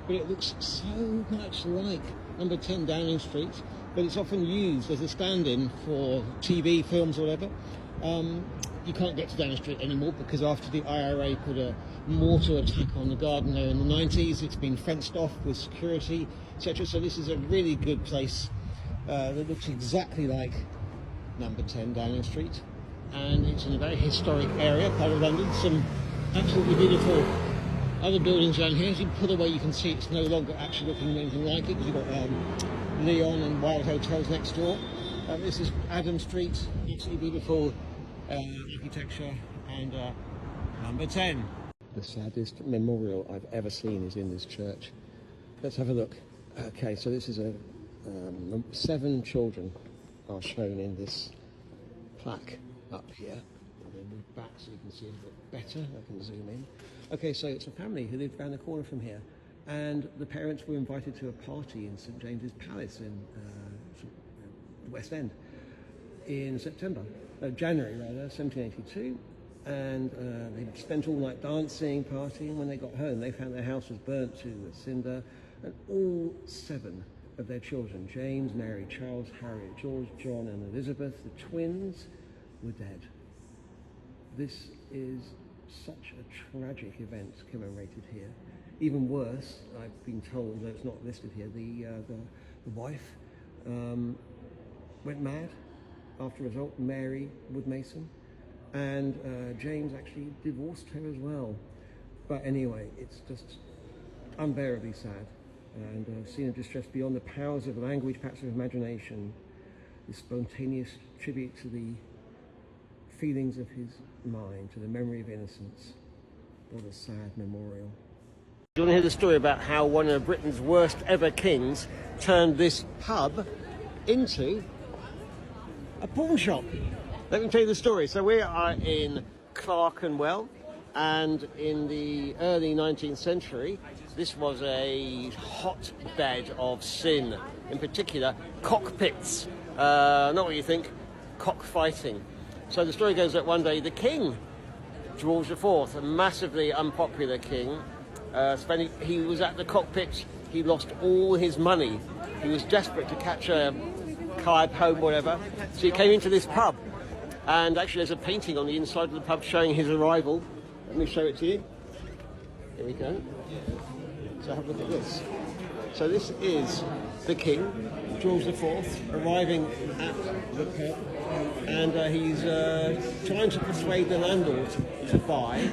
but it looks so much like number 10 Downing Street, but it's often used as a stand-in for TV, films or whatever. You can't get to Downing Street anymore because after the IRA put a mortar attack on the garden there in the 90s, it's been fenced off with security, etc. So this is a really good place that looks exactly like number 10 Downing Street, and it's in a very historic area, part of London. Some absolutely beautiful other buildings around here. As you pull away, you can see it's no longer actually looking anything like it, because you've got Leon and Wild Hotels next door. This is Adam Street, absolutely beautiful architecture, and number 10. The saddest memorial I've ever seen is in this church. Let's have a look. Okay, so this is 7 children are shown in this plaque up here. I'm going to move back so you can see it a bit better. I can zoom in. Okay, so it's a family who lived around the corner from here, and the parents were invited to a party in St James's Palace in the West End in January 1782, and they spent all night dancing, partying. When they got home, they found their house was burnt to a cinder, and all 7 of their children, James, Mary, Charles, Harriet, George, John and Elizabeth, the twins, were dead. This is such a tragic event commemorated here. Even worse, I've been told, though it's not listed here, the wife went mad after a result, Mary Wood-Mason, and James actually divorced her as well. But anyway, it's just unbearably sad, and a scene of distress beyond the powers of language, perhaps of imagination, this spontaneous tribute to the feelings of his mind, to the memory of innocence. What a sad memorial. Do you want to hear the story about how one of Britain's worst ever kings turned this pub into a pawn shop? Let me tell you the story. So we are in Clerkenwell, and in the early 19th century, this was a hotbed of sin. In particular, cockpits. Not what you think, cockfighting. So the story goes that one day the king, George IV, a massively unpopular king, he was at the cockpit, he lost all his money. He was desperate to catch a cab home, whatever. So he came into this pub, and actually there's a painting on the inside of the pub showing his arrival. Let me show it to you. Here we go. So have a look at this. So this is the king, George IV, arriving at the pub, and he's trying to persuade the landlord to buy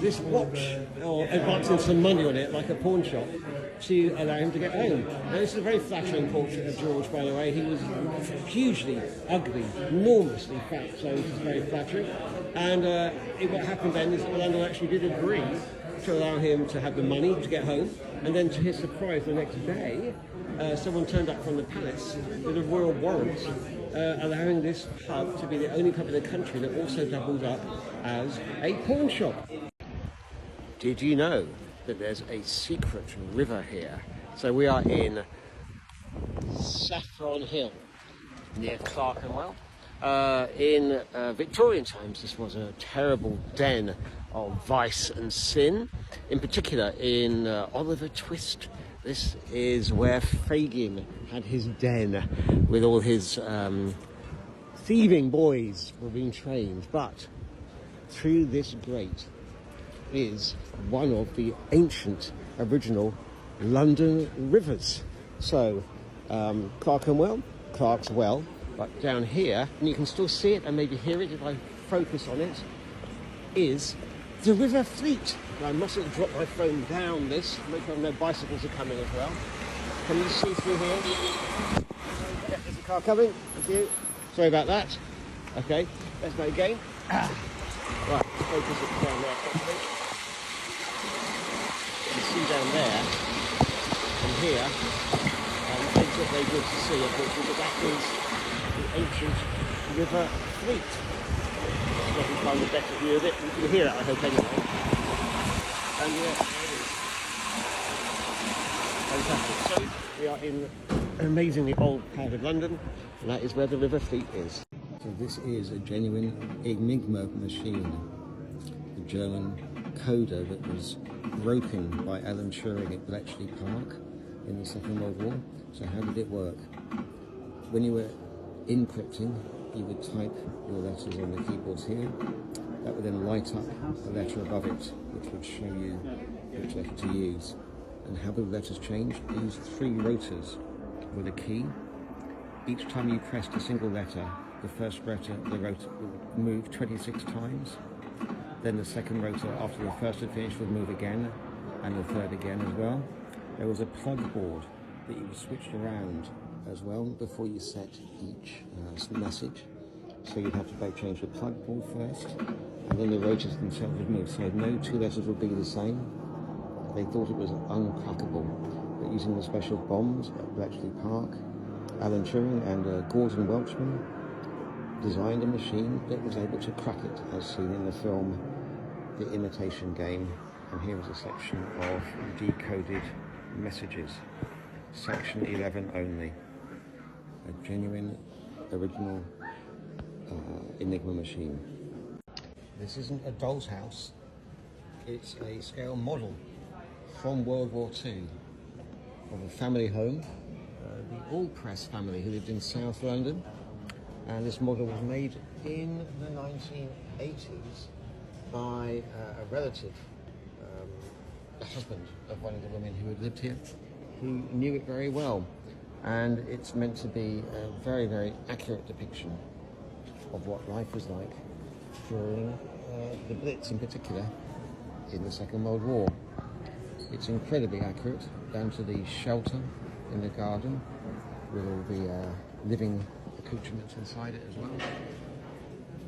this watch, or advancing some money on it, like a pawn shop, to allow him to get home. Now, this is a very flattering portrait of George, by the way. He was hugely ugly, enormously fat, so this is very flattering. And what happened then is that the landlord actually did agree to allow him to have the money to get home, and then to his surprise the next day, someone turned up from the palace with a royal warrant allowing this pub to be the only pub in the country that also doubled up as a pawn shop. Did you know that there's a secret river here? So we are in Saffron Hill, near Clerkenwell. In Victorian times, this was a terrible den of vice and sin. In particular, in Oliver Twist, this is where Fagin had his den with all his thieving boys were being trained. But through this grate is one of the ancient original London rivers. So Clerkenwell, Clarkswell, but down here, and you can still see it and maybe hear it if I focus on it, is the River Fleet. Now, I mustn't drop my phone down this, make sure no bicycles are coming as well. Can you see through here? Yeah, there's a car coming. Thank you. Sorry about that. Okay, let's go again. Right, let's focus it down there properly. You can see down there and here, it's not very good to see, unfortunately, but that is the ancient River Fleet. Let me find a better view of it. You can hear it, I hope, anyway. And yeah, there it is. Fantastic. So we are in an amazingly old part of London, and that is where the River Fleet is. So this is a genuine Enigma machine. The German decoder that was broken by Alan Turing at Bletchley Park in the Second World War. So how did it work? When you were encrypting, you would type your letters on the keyboards here. That would then light up the letter above it, which would show you which letter to use. And how the letters changed? They used 3 rotors with a key. Each time you pressed a single letter, the first rotor, the rotor would move 26 times. Then the second rotor, after the first had finished, would move again, and the third again as well. There was a plug board that you switched around as well before you set each message. So you'd have to both change the plug board first, and then the rotors themselves would move. So no 2 letters would be the same. They thought it was uncrackable, but using the special bombs at Bletchley Park, Alan Turing and Gordon Welchman designed a machine that was able to crack it, as seen in the film The Imitation Game. And here is a section of decoded messages. Section 11 only. A genuine, original Enigma machine. This isn't a doll's house. It's a scale model from World War II of a family home, the Allpress family who lived in South London. And this model was made in the 1980s by a relative, the husband of one of the women who had lived here, who knew it very well. And it's meant to be a very, very accurate depiction of what life was like during the Blitz in particular in the Second World War. It's incredibly accurate, down to the shelter in the garden with all the living accoutrements inside it as well.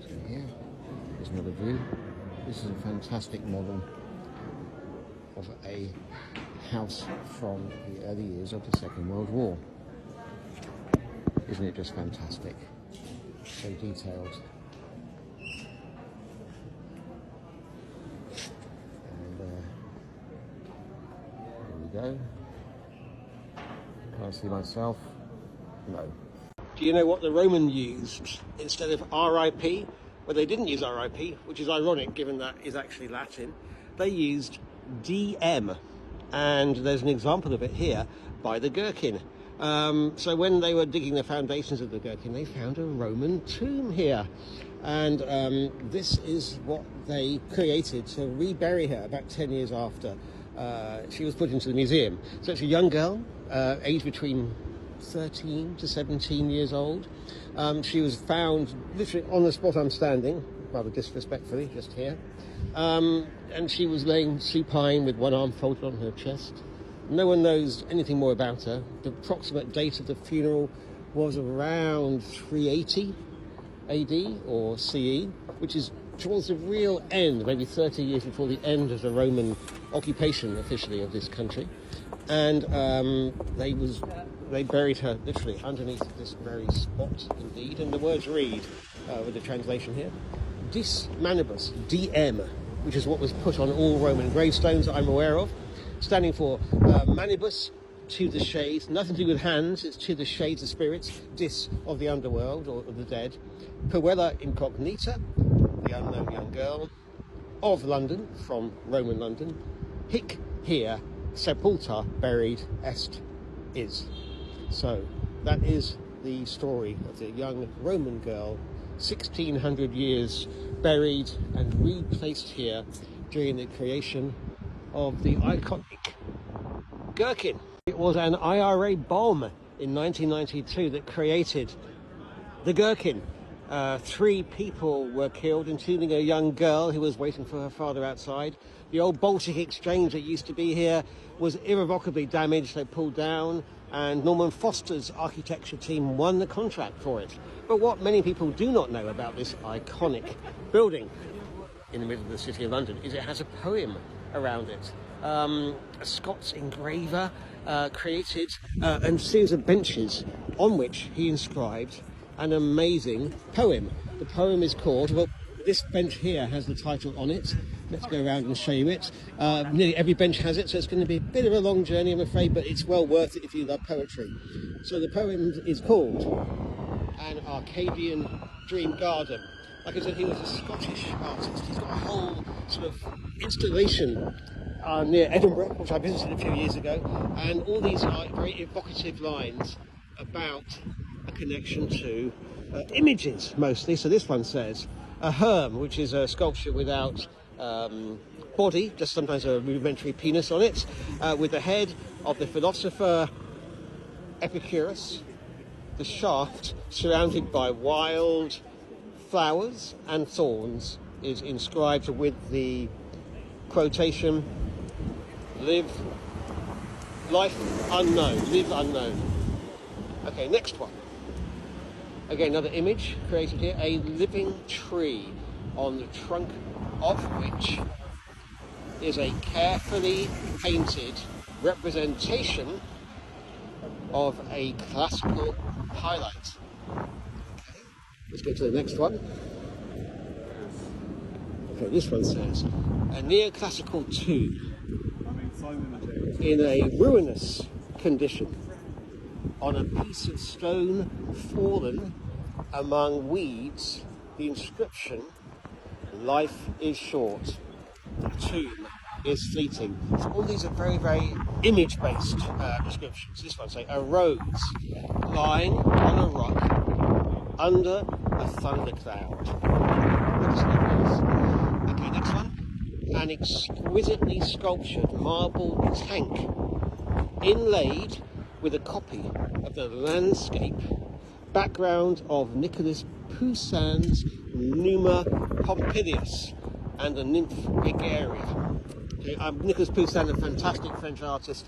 So here, there's another view. This is a fantastic model of a house from the early years of the Second World War. Isn't it just fantastic? So detailed. And there we go. Can I see myself? No. Do you know what the Roman used instead of RIP? Well, they didn't use RIP, which is ironic given that is actually Latin. They used DM, and there's an example of it here by the Gherkin. So when they were digging the foundations of the Gherkin, they found a Roman tomb here. And this is what they created to rebury her about 10 years after she was put into the museum. So it's a young girl, aged between 13 to 17 years old. She was found literally on the spot I'm standing, rather disrespectfully, just here. And she was laying supine with one arm folded on her chest. No one knows anything more about her. The approximate date of the funeral was around 380 AD or CE, which is towards the real end, maybe 30 years before the end of the Roman occupation officially of this country. And they buried her literally underneath this very spot indeed. And the words read, with the translation here, Dis Manibus, DM, which is what was put on all Roman gravestones that I'm aware of, standing for manibus, to the shades, nothing to do with hands, it's to the shades of spirits, dis of the underworld or of the dead, puella incognita, the unknown young girl, of London, from Roman London, hic here, sepulta, buried, est, is. So that is the story of the young Roman girl, 1600 years buried and replaced here during the creation of the iconic Gherkin. It was an IRA bomb in 1992 that created the Gherkin. 3 people were killed, including a young girl who was waiting for her father outside. The old Baltic Exchange that used to be here was irrevocably damaged. They pulled down, and Norman Foster's architecture team won the contract for it. But what many people do not know about this iconic building in the middle of the city of London is it has a poem around it. A Scots engraver created a series of benches on which he inscribed an amazing poem. The poem is called, well, this bench here has the title on it. Let's go around and show you it. Nearly every bench has it, so it's going to be a bit of a long journey, I'm afraid, but it's well worth it if you love poetry. So the poem is called An Arcadian Dream Garden. Like I said, he was a Scottish artist. He's got a whole sort of installation near Edinburgh, which I visited a few years ago, and all these are very evocative lines about a connection to images mostly. So this one says, a herm, which is a sculpture without body, just sometimes a rudimentary penis on it, with the head of the philosopher Epicurus, the shaft surrounded by wild flowers and thorns is inscribed with the quotation, live life unknown, live unknown. Okay, next one. Again, another image created here, a living tree on the trunk of which is a carefully painted representation of a classical highlight. Okay, let's go to the next one. Okay, this one says, a neoclassical tomb in a ruinous condition on a piece of stone fallen among weeds, the inscription, life is short, the tomb is fleeting. So all these are very, very image-based descriptions. This one says, a rose lying on a rock under a thundercloud. Okay, next one. An exquisitely sculptured marble tank inlaid with a copy of the landscape background of Nicholas Poussin's Numa Pompilius and the nymph Egeria. Okay, Nicholas Poussin, a fantastic French artist,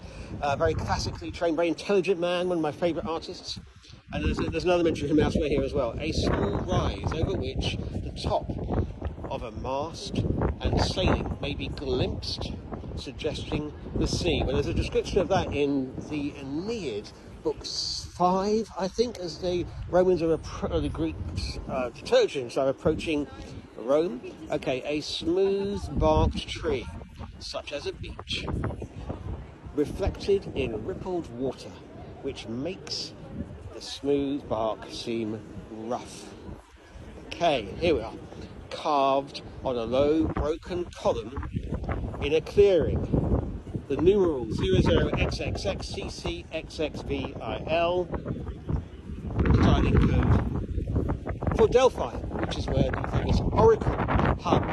very classically trained, very intelligent man, one of my favourite artists. And there's another mention of him elsewhere here as well. A small rise over which the top of a mast and sailing may be glimpsed, suggesting the sea. Well, there's a description of that in the Aeneid, book 5, I think, as the Romans are the Greeks, the Trojans are approaching Rome. Okay, a smooth barked tree, such as a beach, reflected in rippled water, which makes the smooth bark seem rough. Okay, here we are, carved on a low broken column in a clearing. The numeral 00XXXCCXXVIL, the tiling code for Delphi, which is where the famous Oracle hub,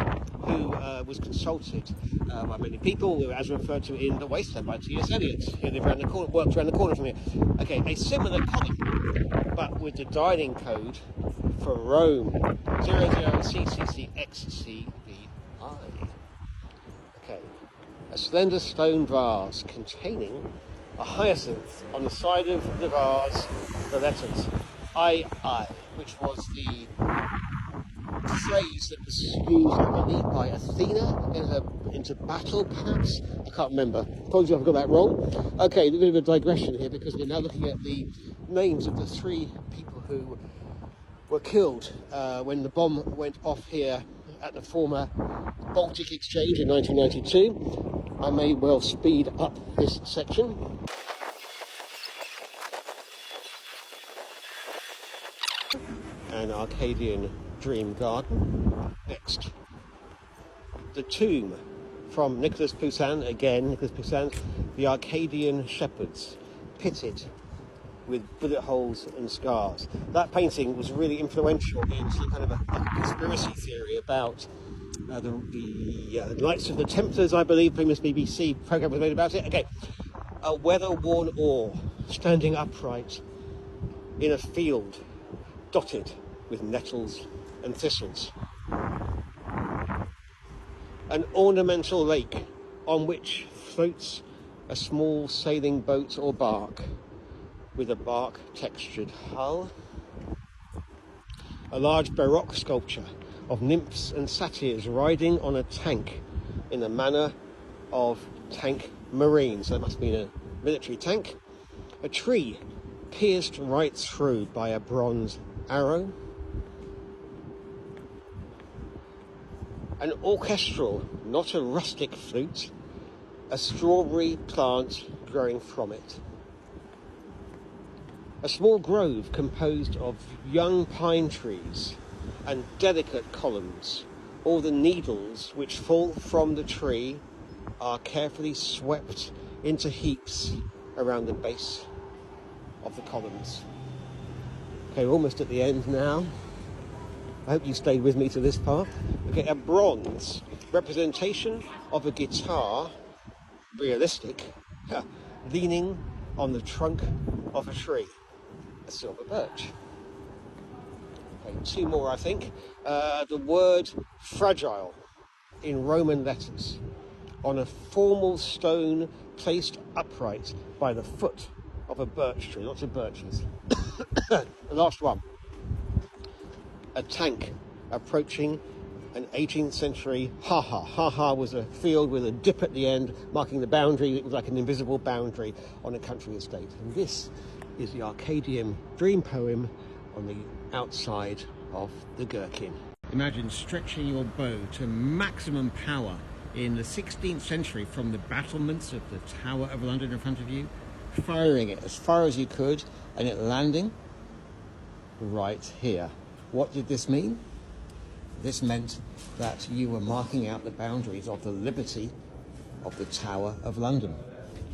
who was consulted by many people, as referred to in The Wasteland by T.S. Eliot. He lived around the corner, worked around the corner from here. Okay, a similar column, but with the dialing code for Rome, 00CCCXCVI. Okay, a slender stone vase containing a hyacinth. On the side of the vase, the letters II, which was the phrase that was used, I believe, by Athena into battle, perhaps? I can't remember. Apologies if I've got that wrong. Okay, a bit of a digression here, because we're now looking at the names of the 3 people who were killed when the bomb went off here at the former Baltic Exchange in 1992. I may well speed up this section. An Arcadian dream garden. Next, the tomb from Nicholas Poussin, again Nicholas Poussin, the Arcadian shepherds, pitted with bullet holes and scars. That painting was really influential in some kind of a conspiracy theory about the Knights of the Templars, I believe. Famous BBC programme was made about it. Okay, a weather-worn oar standing upright in a field dotted with nettles and thistles. An ornamental lake on which floats a small sailing boat or bark with a bark textured hull. A large Baroque sculpture of nymphs and satyrs riding on a tank in the manner of tank marines. So that must have been a military tank. A tree pierced right through by a bronze arrow. An orchestral, not a rustic flute, a strawberry plant growing from it. A small grove composed of young pine trees and delicate columns all the needles which fall from the tree are carefully swept into heaps around the base of the columns. Okay, we're almost at the end now. I hope you stayed with me to this part. Okay, a bronze representation of a guitar, realistic, leaning on the trunk of a tree, a silver birch. Okay, two more, I think. The word fragile in Roman letters on a formal stone placed upright by the foot of a birch tree. Lots of birches. The last one. A tank approaching an 18th century ha-ha. Ha-ha was a field with a dip at the end, marking the boundary. It was like an invisible boundary on a country estate. And this is the Arcadian dream poem on the outside of the gherkin. Imagine stretching your bow to maximum power in the 16th century from the battlements of the Tower of London in front of you, firing it as far as you could, and it landing right here. What did this mean? This meant that you were marking out the boundaries of the liberty of the Tower of London.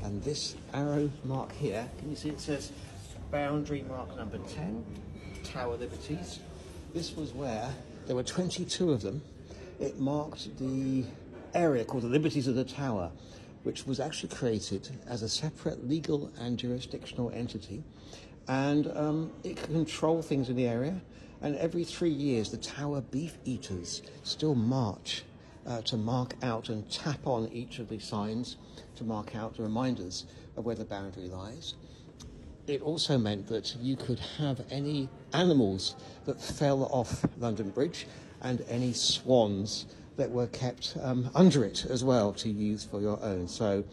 And this arrow mark here, can you see it says boundary mark number 10, Tower Liberties. This was where there were 22 of them. It marked the area called the Liberties of the Tower, which was actually created as a separate legal and jurisdictional entity, and it could control things in the area. And every 3 years the Tower beef eaters still march to mark out and tap on each of the signs to mark out the reminders of where the boundary lies. It also meant that you could have any animals that fell off London Bridge and any swans that were kept under it as well to use for your own. So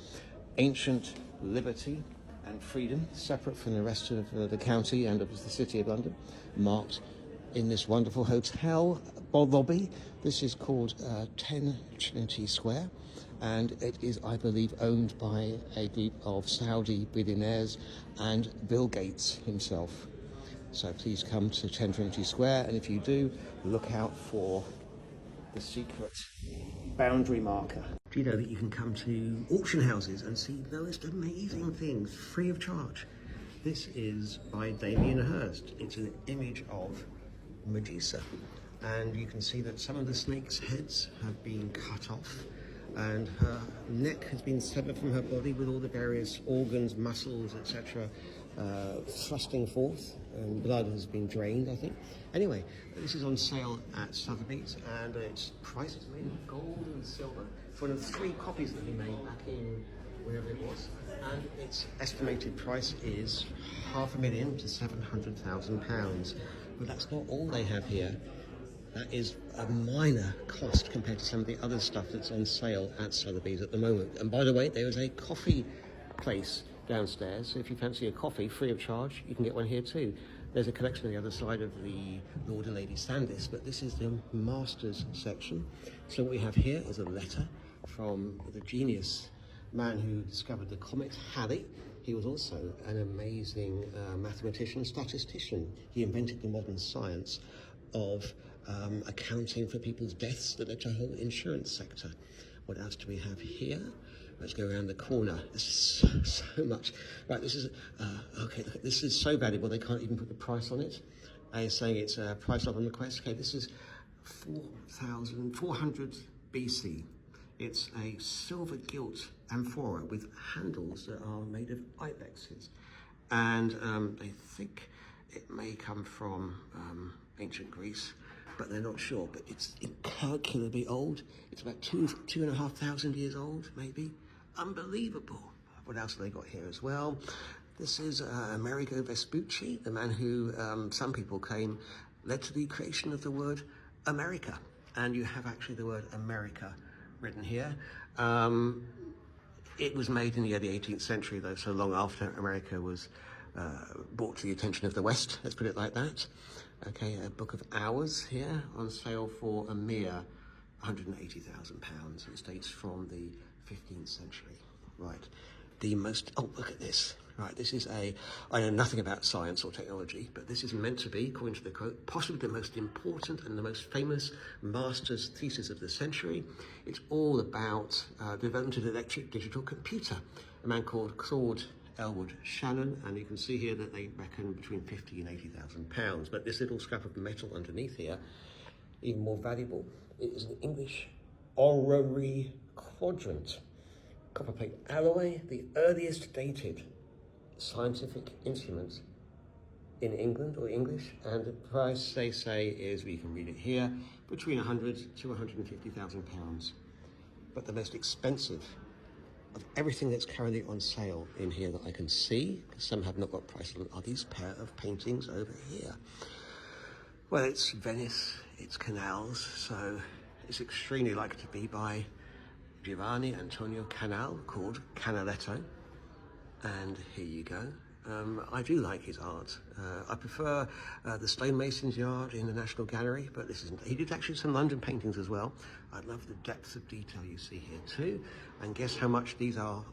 ancient liberty and freedom, separate from the rest of the county and of the City of London, marked in this wonderful hotel lobby. This is called 10 Trinity Square, and it is, I believe, owned by a group of Saudi billionaires and Bill Gates himself. So please come to 10 Trinity Square, and if you do, look out for the secret boundary marker. Do you know that you can come to auction houses and see the most amazing things free of charge? This is by Damien Hirst. It's an image of Medusa, and you can see that some of the snake's heads have been cut off and her neck has been severed from her body with all the various organs, muscles, etc. Thrusting forth, and blood has been drained, I think. Anyway, this is on sale at Sotheby's, and its price is made of gold and silver. It's one of 3 copies that we made back in wherever it was, and its estimated price is £500,000 to £700,000. But that's not all they have here. That is a minor cost compared to some of the other stuff that's on sale at Sotheby's at the moment. And by the way, there is a coffee place downstairs, so if you fancy a coffee free of charge, you can get one here too. There's a collection on the other side of the Lord and Lady Saddest, but this is the Masters section. So what we have here is a letter from the genius man who discovered the comet, Halley. He was also an amazing mathematician, statistician. He invented the modern science of accounting for people's deaths that led to a whole insurance sector. What else do we have here? Let's go around the corner. This is so much. Right, this is, okay, this is so valuable they can't even put the price on it. They're saying it's a price log on request. Okay, this is 4,400 BC. It's a silver gilt amphora with handles that are made of ibexes. And they think it may come from ancient Greece, but they're not sure. But it's incalculably old. It's about 2,500 years old, maybe. Unbelievable. What else have they got here as well? This is Amerigo Vespucci, the man who some people claim led to the creation of the word America. And you have actually the word America written here. It was made in the early 18th century, though, so long after America was brought to the attention of the West, let's put it like that. Okay, a book of hours here on sale for a mere £180,000. It dates from the 15th century. Right, the most, oh, look at this. Right, this is I know nothing about science or technology, but this is meant to be, according to the quote, possibly the most important and the most famous master's thesis of the century. It's all about the development of the electric digital computer. A man called Claude Elwood Shannon, and you can see here that they reckon between 50 and 80,000 pounds. But this little scrap of metal underneath here, even more valuable, it is an English orrery quadrant. Copper plate alloy, the earliest dated scientific instrument in England or English, and the price they say is, we can read it here, between 100 to 150,000 pounds. But the most expensive of everything that's currently on sale in here that I can see, because some have not got prices on, are these pair of paintings over here. Well, it's Venice, it's canals, so it's extremely likely to be by Giovanni Antonio Canal, called Canaletto. And here you go. I do like his art. I prefer the stonemason's yard in the National Gallery, but this isn't. He did actually some London paintings as well. I love the depth of detail you see here too. And guess how much these are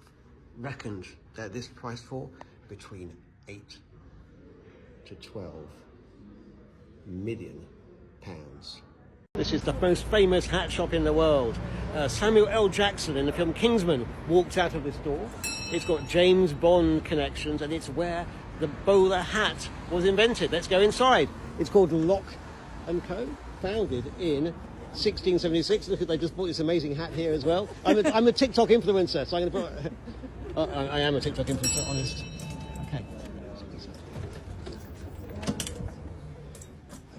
reckoned? They're this price for? Between 8 to 12 million pounds. This is the most famous hat shop in the world. Samuel L. Jackson in the film Kingsman walked out of this door. It's got James Bond connections, and it's where the bowler hat was invented. Let's go inside. It's called Lock & Co, founded in 1676. Look, they just bought this amazing hat here as well. I'm a TikTok influencer, so I'm going to put... I am a TikTok influencer, honest. Okay.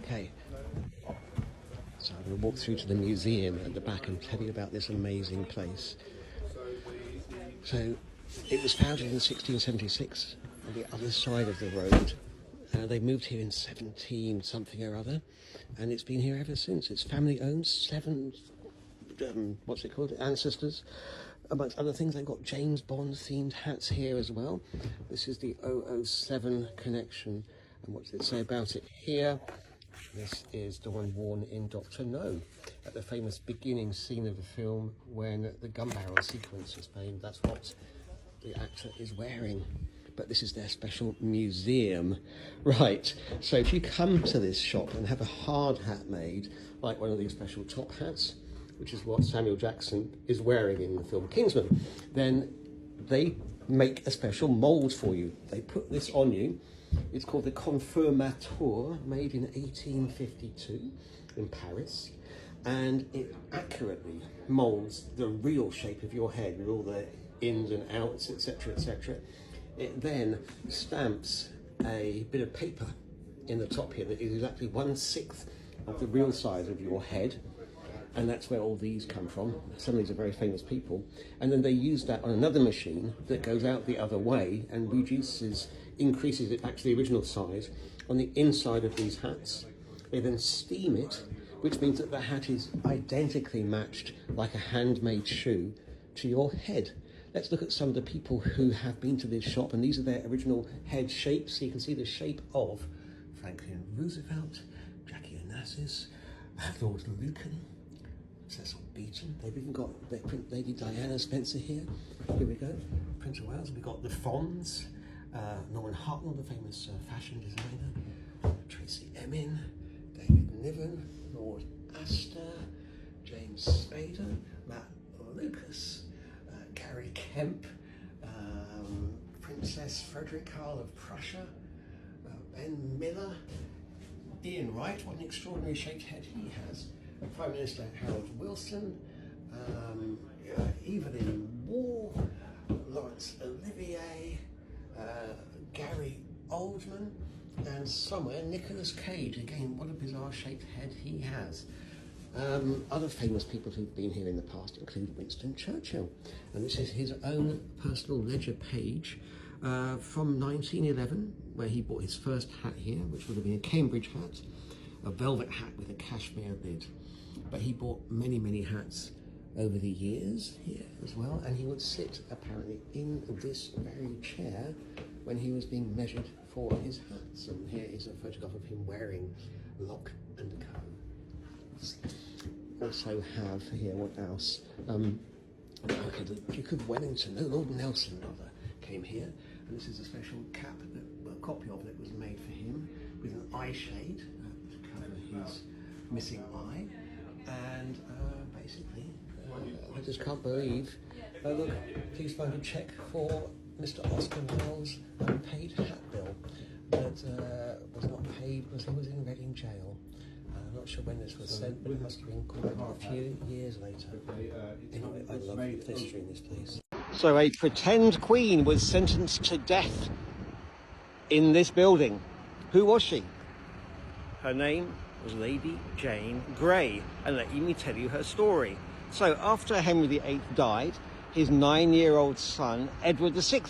Okay. So I'm going to walk through to the museum at the back and tell you about this amazing place. So it was founded in 1676 on the other side of the road. They moved here in 17 something or other, and it's been here ever since. It's family owned, 7 ancestors. Amongst other things, they've got James Bond themed hats here as well. This is the 007 connection, and what does it say about it here? This is the one worn in Dr. No, at the famous beginning scene of the film when the gun barrel sequence is playing. That's what the actor is wearing. But this is their special museum. Right, so if you come to this shop and have a hard hat made, like one of these special top hats, which is what Samuel Jackson is wearing in the film Kingsman, then they make a special mould for you. They put this on you. It's called the Confirmateur, made in 1852 in Paris, and it accurately moulds the real shape of your head with all the ins and outs, etc., etc. It then stamps a bit of paper in the top here that is exactly 1/6 of the real size of your head, and that's where all these come from. Some of these are very famous people, and then they use that on another machine that goes out the other way and increases it back to the original size on the inside of these hats. They then steam it, which means that the hat is identically matched, like a handmade shoe, to your head. Let's look at some of the people who have been to this shop, and these are their original head shapes. So you can see the shape of Franklin Roosevelt, Jackie Onassis, Lord Lucan, Cecil Beaton. They've even got Lady Diana Spencer here. Here we go, Prince of Wales. We've got the Fonz, Norman Hartnell, the famous fashion designer, Tracy Emin, David Niven, Lord Astor, James Spader, Matt Lucas, Gary Kemp, Princess Frederick Carl of Prussia, Ben Miller, Ian Wright, what an extraordinary shaped head he has, Prime Minister Harold Wilson, Evelyn Waugh, Laurence Olivier, Gary Oldman, and somewhere Nicolas Cage. Again, what a bizarre shaped head he has. Other famous people who've been here in the past include Winston Churchill, and this is his own personal ledger page from 1911, where he bought his first hat here, which would have been a Cambridge hat, a velvet hat with a cashmere lid. But he bought many, many hats over the years here as well, and he would sit apparently in this very chair when he was being measured for his hats. And here is a photograph of him wearing Lock & Co. Also have here, what else? Okay, the Duke of Wellington, no, Lord Nelson rather, came here. And this is a special cap, a copy of that was made for him with an eye shade to cover his missing eye. And basically, I just can't believe, look, please find a cheque for Mr. Oscar Wells' unpaid hat bill that was not paid because he was in Reading jail. I'm not sure when this was sent, but it must have been quite a few years later. Anyway, I love the history in this place. So a pretend queen was sentenced to death in this building. Who was she? Her name was Lady Jane Grey, and let me tell you her story. So after Henry VIII died, his 9-year-old son, Edward VI,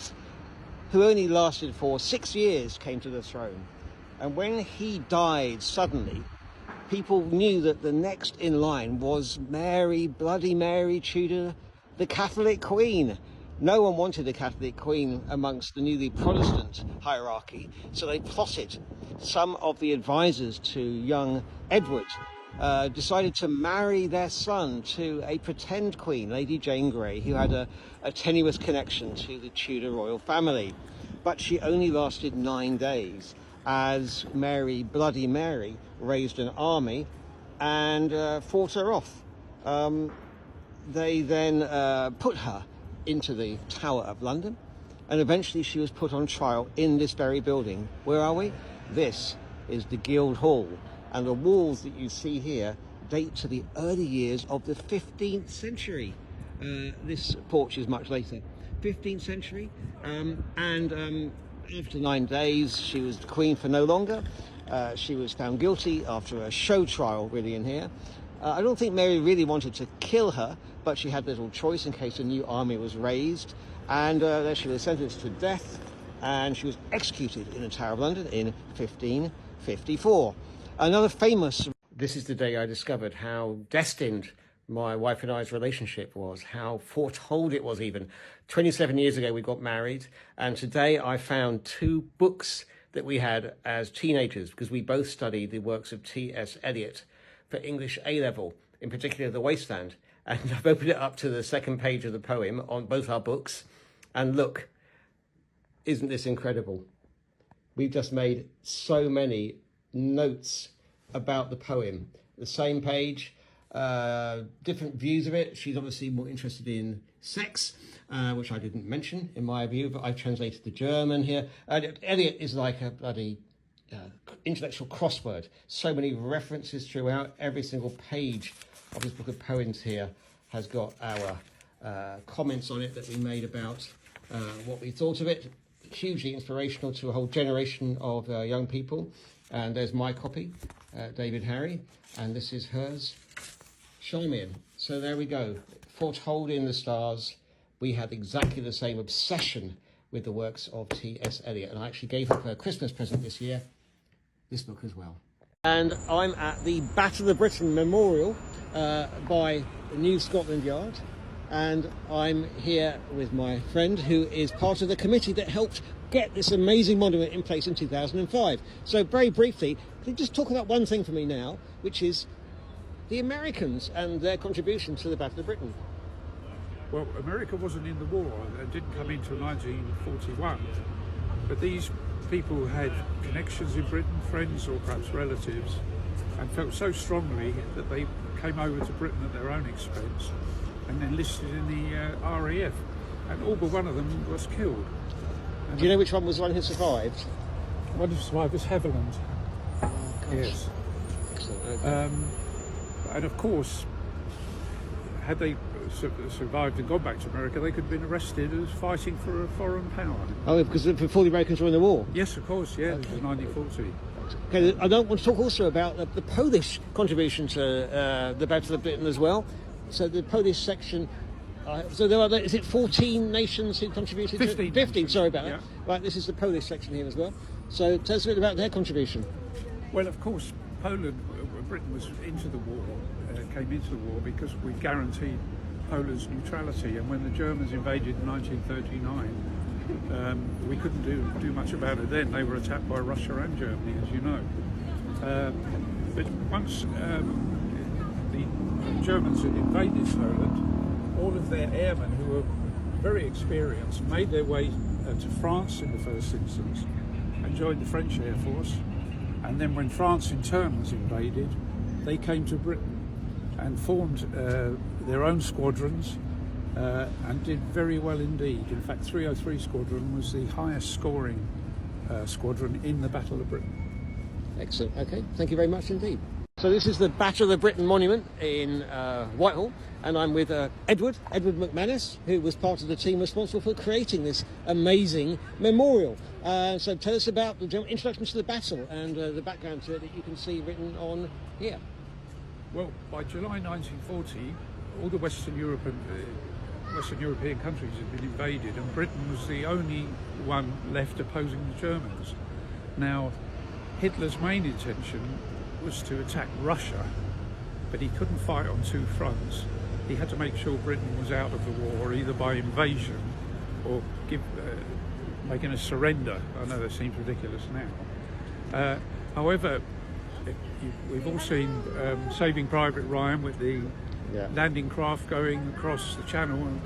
who only lasted for 6 years, came to the throne. And when he died suddenly, people knew that the next in line was Mary, Bloody Mary Tudor, the Catholic Queen. No one wanted a Catholic Queen amongst the newly Protestant hierarchy, so they plotted. Some of the advisors to young Edward decided to marry their son to a pretend queen, Lady Jane Grey, who had a tenuous connection to the Tudor royal family. But she only lasted 9 days, as Mary, Bloody Mary, raised an army and fought her off. They then put her into the Tower of London, and eventually she was put on trial in this very building. Where are we? This is the Guildhall, and the walls that you see here date to the early years of the 15th century. This porch is much later, 15th century, and after 9 days she was the queen for no longer. She was found guilty after a show trial really in here. I don't think Mary really wanted to kill her, but she had little choice in case a new army was raised, and then she was sentenced to death, and she was executed in the Tower of London in 1554. Another famous... This is the day I discovered how destined my wife and I's relationship was, how foretold it was even. 27 years ago we got married, and today I found 2 books that we had as teenagers, because we both studied the works of T.S. Eliot for English A-level, in particular The Wasteland. And I've opened it up to the second page of the poem on both our books. And look, isn't this incredible? We've just made so many notes about the poem. The same page, different views of it. She's obviously more interested in sex, which I didn't mention in my view, but I've translated the German here. Eliot is like a bloody intellectual crossword. So many references throughout. Every single page of this book of poems here has got our comments on it that we made about what we thought of it. Hugely inspirational to a whole generation of young people. And there's my copy, David Harry, and this is hers, Charmian. So there we go. Foretold in the stars. We had exactly the same obsession with the works of T.S. Eliot, and I actually gave her a Christmas present this year, this book as well. And I'm at the Battle of Britain Memorial by New Scotland Yard, and I'm here with my friend who is part of the committee that helped get this amazing monument in place in 2005. So very briefly, can you just talk about one thing for me now, which is the Americans and their contribution to the Battle of Britain? Well, America wasn't in the war. It didn't come into 1941. But these people had connections in Britain, friends or perhaps relatives, and felt so strongly that they came over to Britain at their own expense and enlisted in the RAF. And all but one of them was killed. And do you know which one was the one who survived? One who survived was Haviland. Oh, gosh. Yes. Excellent. Okay. And of course, had they survived and gone back to America, they could have been arrested as fighting for a foreign power. Oh, because before the Americans were in the war? Yes, of course, yeah, it was 1940. Okay, I don't want to talk also about the Polish contribution to the Battle of Britain as well. So the Polish section, so there are, is it 14 nations who contributed? 15. 15, sorry about that. Yeah. Right, this is the Polish section here as well. So tell us a bit about their contribution. Well, of course, Poland, Britain was into the war, came into the war because we guaranteed Poland's neutrality, and when the Germans invaded in 1939, we couldn't do much about it then. They were attacked by Russia and Germany, as you know. But once the Germans had invaded Poland, all of their airmen, who were very experienced, made their way to France in the first instance and joined the French Air Force. And then when France in turn was invaded, they came to Britain and formed their own squadrons and did very well indeed. In fact, 303 Squadron was the highest scoring squadron in the Battle of Britain. Excellent. Okay, thank you very much indeed. So this is the Battle of Britain monument in Whitehall, and I'm with Edward McManus, who was part of the team responsible for creating this amazing memorial. So tell us about the general introduction to the battle and the background to it that you can see written on here. Well, by July 1940, all the Western European countries had been invaded, and Britain was the only one left opposing the Germans. Now, Hitler's main intention was to attack Russia, but he couldn't fight on two fronts. He had to make sure Britain was out of the war, either by invasion or making a surrender. I know that seems ridiculous now. However, we've all seen Saving Private Ryan with the landing craft going across the channel, and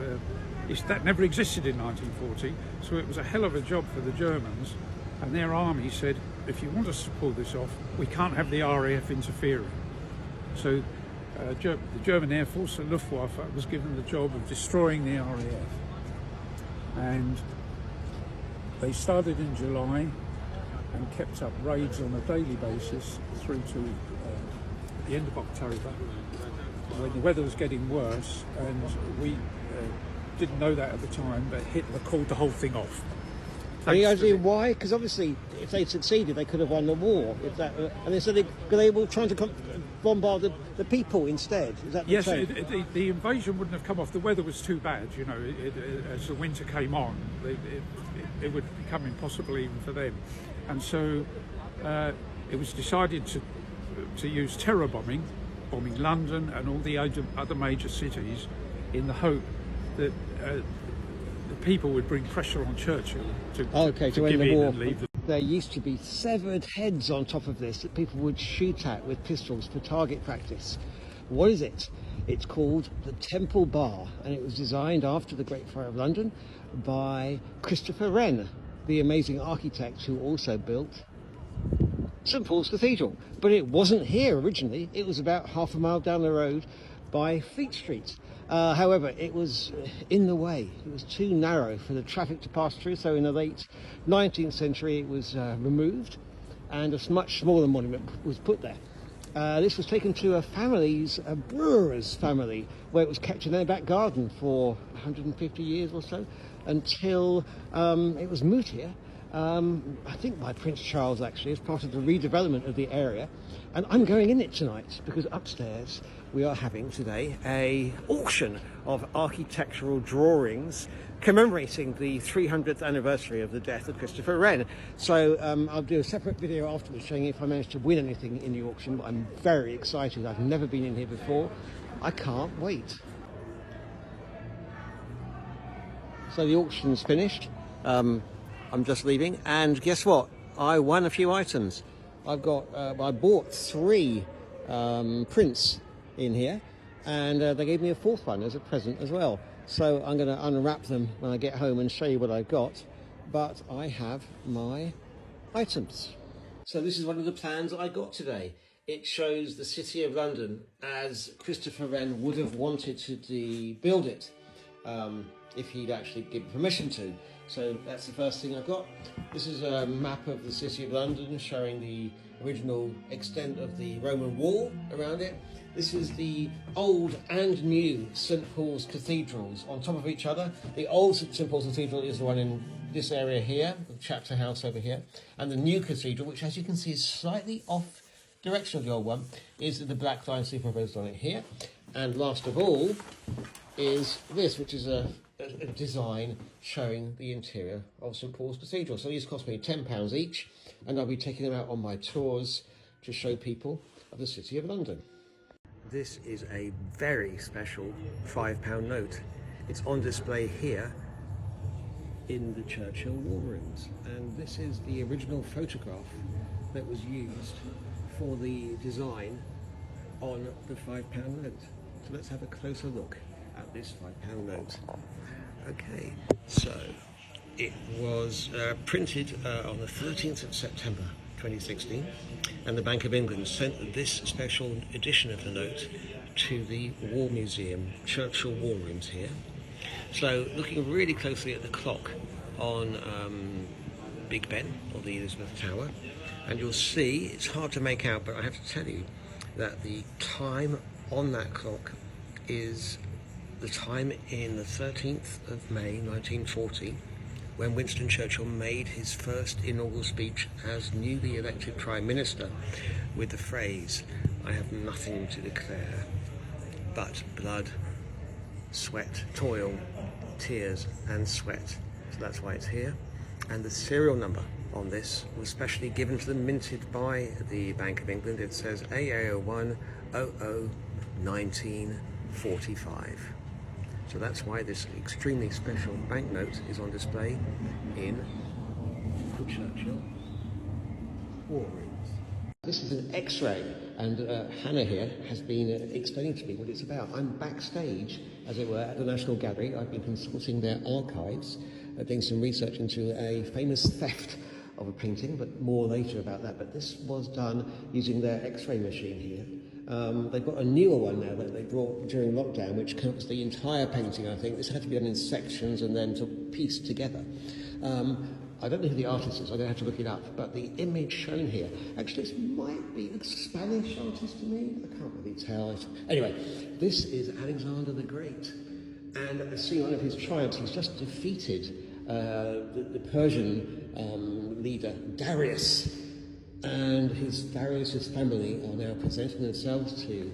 that never existed in 1940, so it was a hell of a job for the Germans, and their army said, if you want us to pull this off, we can't have the RAF interfering. So the German Air Force, the Luftwaffe, was given the job of destroying the RAF. And they started in July and kept up raids on a daily basis through to the end of October, when the weather was getting worse, and we didn't know that at the time, but Hitler called the whole thing off. Any idea why? Because obviously, if they'd succeeded, they could have won the war. And they said they were trying to bombard the people instead. Is that the yes? the invasion wouldn't have come off. The weather was too bad. You know, as the winter came on, it would become impossible even for them. And so it was decided to use terror bombing London and all the other major cities, in the hope that the people would bring pressure on Churchill to give in and leave. There used to be severed heads on top of this that people would shoot at with pistols for target practice. What is it? It's called the Temple Bar, and it was designed after the Great Fire of London by Christopher Wren, the amazing architect who also built St Paul's Cathedral. But it wasn't here originally. It was about half a mile down the road by Fleet Street. However, it was in the way. It was too narrow for the traffic to pass through, so in the late 19th century it was removed, and a much smaller monument was put there. This was taken to a brewer's family, where it was kept in their back garden for 150 years or so, until it was moved here, I think by Prince Charles actually, as part of the redevelopment of the area. And I'm going in it tonight because upstairs we are having today a auction of architectural drawings commemorating the 300th anniversary of the death of Christopher Wren. So I'll do a separate video afterwards showing if I managed to win anything in the auction, but I'm very excited. I've never been in here before. I can't wait. So the auction's finished. I'm just leaving, and guess what? I won a few items. I bought 3 prints in here, and they gave me a 4th one as a present as well. So I'm going to unwrap them when I get home and show you what I've got. But I have my items. So this is one of the plans I got today. It shows the City of London as Christopher Wren would have wanted to build it if he'd actually given permission to. So that's the first thing I've got. This is a map of the City of London showing the original extent of the Roman wall around it. This is the old and new St Paul's cathedrals on top of each other. The old St Paul's Cathedral is the one in this area here, the chapter house over here. And the new cathedral, which as you can see is slightly off direction of the old one, is the black line superimposed on it here. And last of all is this, which is a design showing the interior of St Paul's Cathedral. So these cost me £10 each, and I'll be taking them out on my tours to show people of the City of London. This is a very special £5 note. It's on display here in the Churchill War Rooms, and this is the original photograph that was used for the design on the £5 note. So let's have a closer look at this £5 note. Okay, so It was printed on the 13th of September 2016, and the Bank of England sent this special edition of the note to the War Museum, Churchill War Rooms here. So looking really closely at the clock on Big Ben, or the Elizabeth Tower, and you'll see, it's hard to make out, but I have to tell you that the time on that clock is the time in the 13th of May 1940, when Winston Churchill made his first inaugural speech as newly elected Prime Minister, with the phrase, "I have nothing to declare but blood, sweat, toil, tears and sweat." So that's why it's here. And the serial number on this was specially given to them, minted by the Bank of England. It says AA01 001945. So that's why this extremely special banknote is on display in the Churchill War Rooms. This is an X-ray, and Hannah here has been explaining to me what it's about. I'm backstage, as it were, at the National Gallery. I've been consulting their archives, doing some research into a famous theft of a painting, but more later about that. But this was done using their X-ray machine here. They've got a newer one now that they brought during lockdown, which covers the entire painting, I think. This had to be done in sections and then pieced together. I don't know who the artist is, I don't have to look it up, but the image shown here, actually this might be a Spanish artist to me, I can't really tell. Anyway, this is Alexander the Great, and seeing one of his triumphs, he's just defeated the Persian leader, Darius, and Darius's family are now presenting themselves to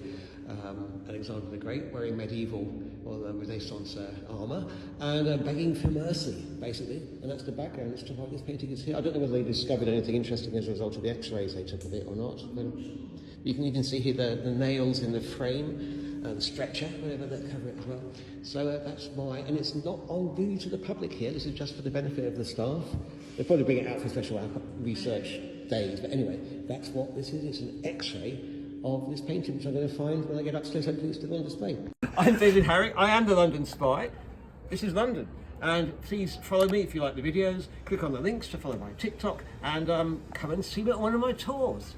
Alexander the Great, wearing medieval or Renaissance armour, and begging for mercy, basically. And that's the background as to why this painting is here. I don't know whether they discovered anything interesting as a result of the X-rays they took of it or not. But you can even see here the nails in the frame, the stretcher, whatever, that cover it as well. So that's why, and it's not on view to the public here. This is just for the benefit of the staff. They'll probably bring it out for special research days. But anyway, that's what this is. It's an X-ray of this painting, which I'm going to find when I get upstairs. Hopefully it's still on display. I'm David Harry. I am the London Spy. This is London. And please follow me if you like the videos. Click on the links to follow my TikTok, and come and see me at one of my tours.